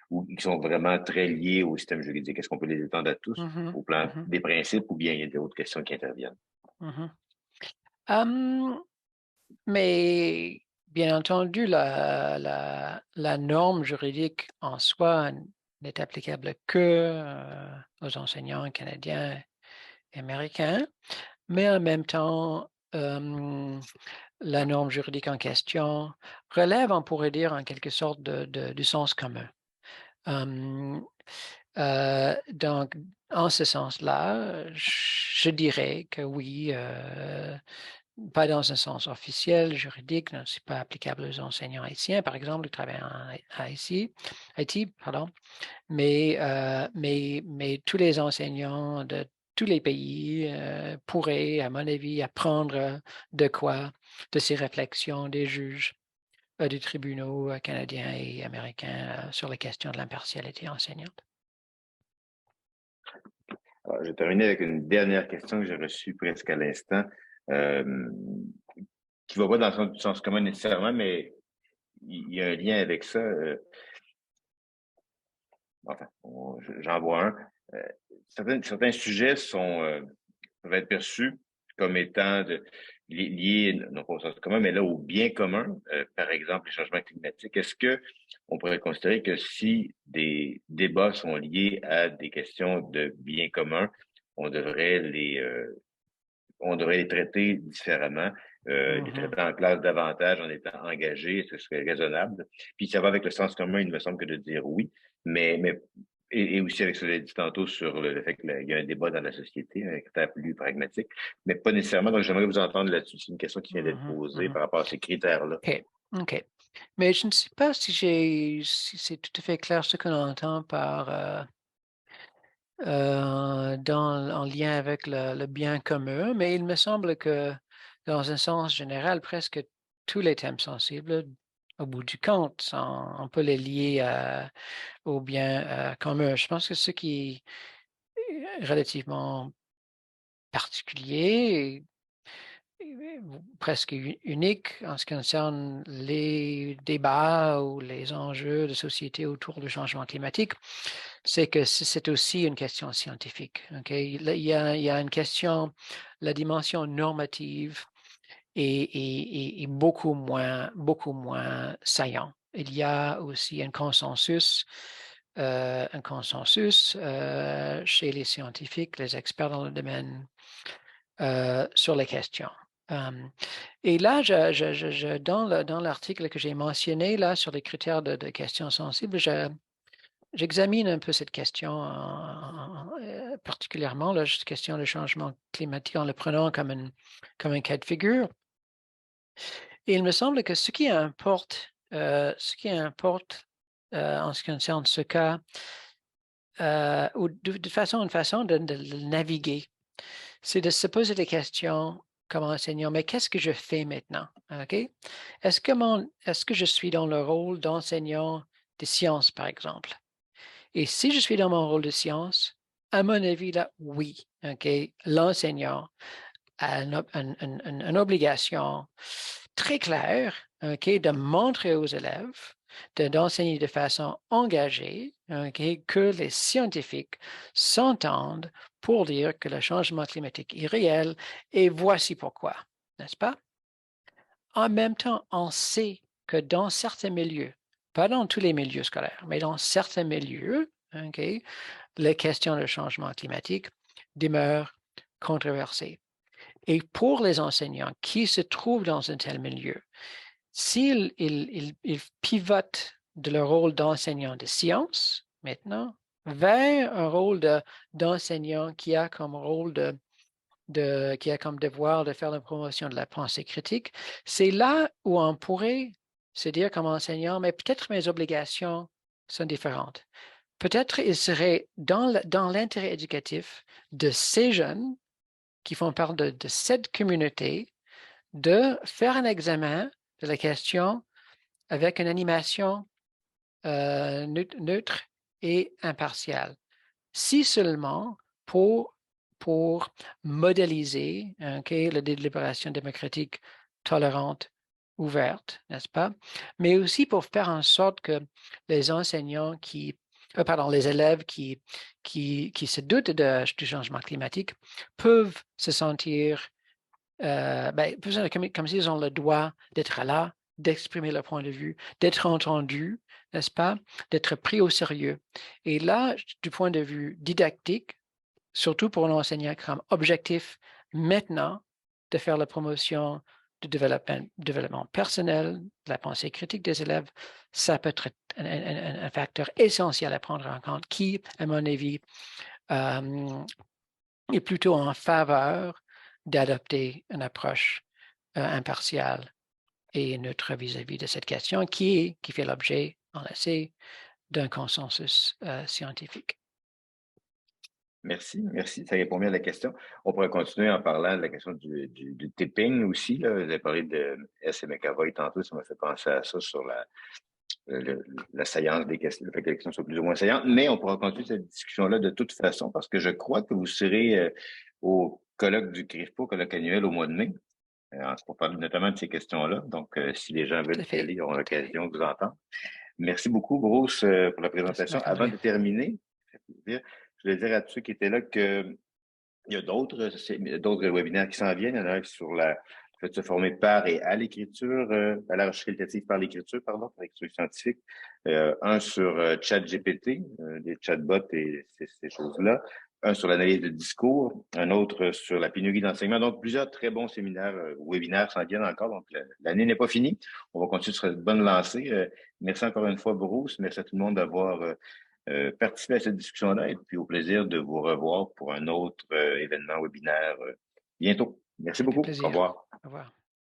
ou qui sont vraiment très liés au système juridique? Est-ce qu'on peut les étendre à tous Mhm, au plan mhm, des principes ou bien il y a d'autres questions qui interviennent? mhm. Mais bien entendu, la norme juridique en soi n'est applicable que aux enseignants canadiens et américains, mais en même temps, la norme juridique en question relève, on pourrait dire, en quelque sorte du sens commun. Hum, donc, en ce sens-là, je dirais que oui, pas dans un sens officiel, juridique, non, c'est pas applicable aux enseignants haïtiens, par exemple, qui travaillent en Haïti, pardon, mais tous les enseignants de tous les pays pourraient, à mon avis, apprendre de quoi, de ces réflexions des juges des tribunaux canadiens et américains sur la question de l'impartialité enseignante. Alors, je vais terminer avec une dernière question que j'ai reçue presque à l'instant, euh, qui ne va pas dans le sens commun nécessairement, mais il y a un lien avec ça. Enfin, j'en vois un. Euh, certains sujets peuvent être perçus comme étant liés, non pas au sens commun, mais là au bien commun, par exemple les changements climatiques. Est-ce que on pourrait considérer que si des débats sont liés à des questions de bien commun, on devrait on devrait les traiter différemment, les Mhm, traiter en classe davantage en étant engagés, ce serait raisonnable. Puis ça va avec le sens commun, il me semble que de dire oui, mais et aussi avec ce que vous avez dit tantôt sur le fait qu'il y a un débat dans la société, un critère plus pragmatique, mais pas nécessairement. Donc j'aimerais vous entendre là-dessus. C'est une question qui vient d'être mhm, posée mhm. par rapport à ces critères-là. OK, OK. Mais je ne sais pas si c'est tout à fait clair ce qu'on entend par en lien avec le bien commun, mais il me semble que dans un sens général, presque tous les thèmes sensibles, au bout du compte, on peut les lier au bien commun. Je pense que ce qui est relativement particulier presque unique en ce qui concerne les débats ou les enjeux de société autour du changement climatique, c'est que c'est aussi une question scientifique. Okay? Il y a une question, la dimension normative est beaucoup moins saillant. Il y a aussi un consensus chez les scientifiques, les experts dans le domaine sur les questions. Et là, dans l'article que j'ai mentionné là sur les critères de questions sensibles, j'examine un peu cette question particulièrement, la question du changement climatique en le prenant comme un cas de figure. Et il me semble que ce qui importe en ce qui concerne ce cas, ou une façon de le naviguer, c'est de se poser des questions comme enseignant, mais qu'est-ce que je fais maintenant? OK? Est-ce que je suis dans le rôle d'enseignant de sciences, par exemple? Et si je suis dans mon rôle de science, à mon avis, là, oui, OK? L'enseignant a une obligation très claire, OK, de montrer aux élèves, d'enseigner de façon engagée, OK, que les scientifiques s'entendent pour dire que le changement climatique est réel et voici pourquoi, n'est-ce pas? En même temps, on sait que dans certains milieux, pas dans tous les milieux scolaires, mais dans certains milieux, OK, les questions de changement climatique demeurent controversées. Et pour les enseignants qui se trouvent dans un tel milieu, s'ils pivotent de leur rôle d'enseignant de sciences maintenant vers un rôle d'enseignant qui a comme rôle qui a comme devoir de faire la promotion de la pensée critique, c'est là où on pourrait se dire comme enseignant, mais peut-être mes obligations sont différentes. Peut-être il serait dans l'intérêt éducatif de ces jeunes qui font part de cette communauté de faire un examen de la question avec une animation neutre et impartiale. Si seulement pour modéliser la délibération démocratique tolérante, ouverte, n'est-ce pas? Mais aussi pour faire en sorte que les enseignants les élèves qui se doutent du changement climatique peuvent se sentir comme s'ils ont le droit d'être là, d'exprimer leur point de vue, d'être entendus, n'est-ce pas? D'être pris au sérieux. Et là, du point de vue didactique, surtout pour l'enseignant comme objectif maintenant de faire la promotion du développement personnel, de la pensée critique des élèves, ça peut être un facteur essentiel à prendre en compte qui, à mon avis, est plutôt en faveur d'adopter une approche impartiale et neutre vis-à-vis de cette question qui fait l'objet, on le sait, d'un consensus scientifique. Merci, merci. Ça répond bien à la question. On pourrait continuer en parlant de la question du tipping aussi. Là. Vous avez parlé de S. et McAvoy tantôt, ça m'a fait penser à ça sur la saillance des questions, le fait que les questions soient plus ou moins saillantes. Mais on pourra continuer cette discussion-là de toute façon parce que je crois que vous serez au colloque du CRISPO, colloque annuel au mois de mai, pour parler notamment de ces questions-là. Donc, si les gens Tout veulent à y fait. aller, ils auront Tout à fait. l'occasion de vous entendre. Merci beaucoup, Bruce, pour la Merci, présentation. Avant Marc-André. de terminer, je voulais dire à tous ceux qui étaient là que il y a d'autres webinaires qui s'en viennent. Il y en a un sur le fait de se former par et à l'écriture, à la recherche qualitative par l'écriture, pardon, par l'écriture scientifique. Un sur ChatGPT, des chatbots et ces choses-là. Un sur l'analyse de discours. Un autre sur la pénurie d'enseignement. Donc, plusieurs très bons séminaires, webinaires s'en viennent encore. Donc, l'année n'est pas finie. On va continuer sur cette bonne lancée. Merci encore une fois, Bruce. Merci à tout le monde d'avoir participer à cette discussion-là et puis au plaisir de vous revoir pour un autre événement webinaire bientôt. Merci Ça me fait beaucoup. Au plaisir. revoir. Au revoir.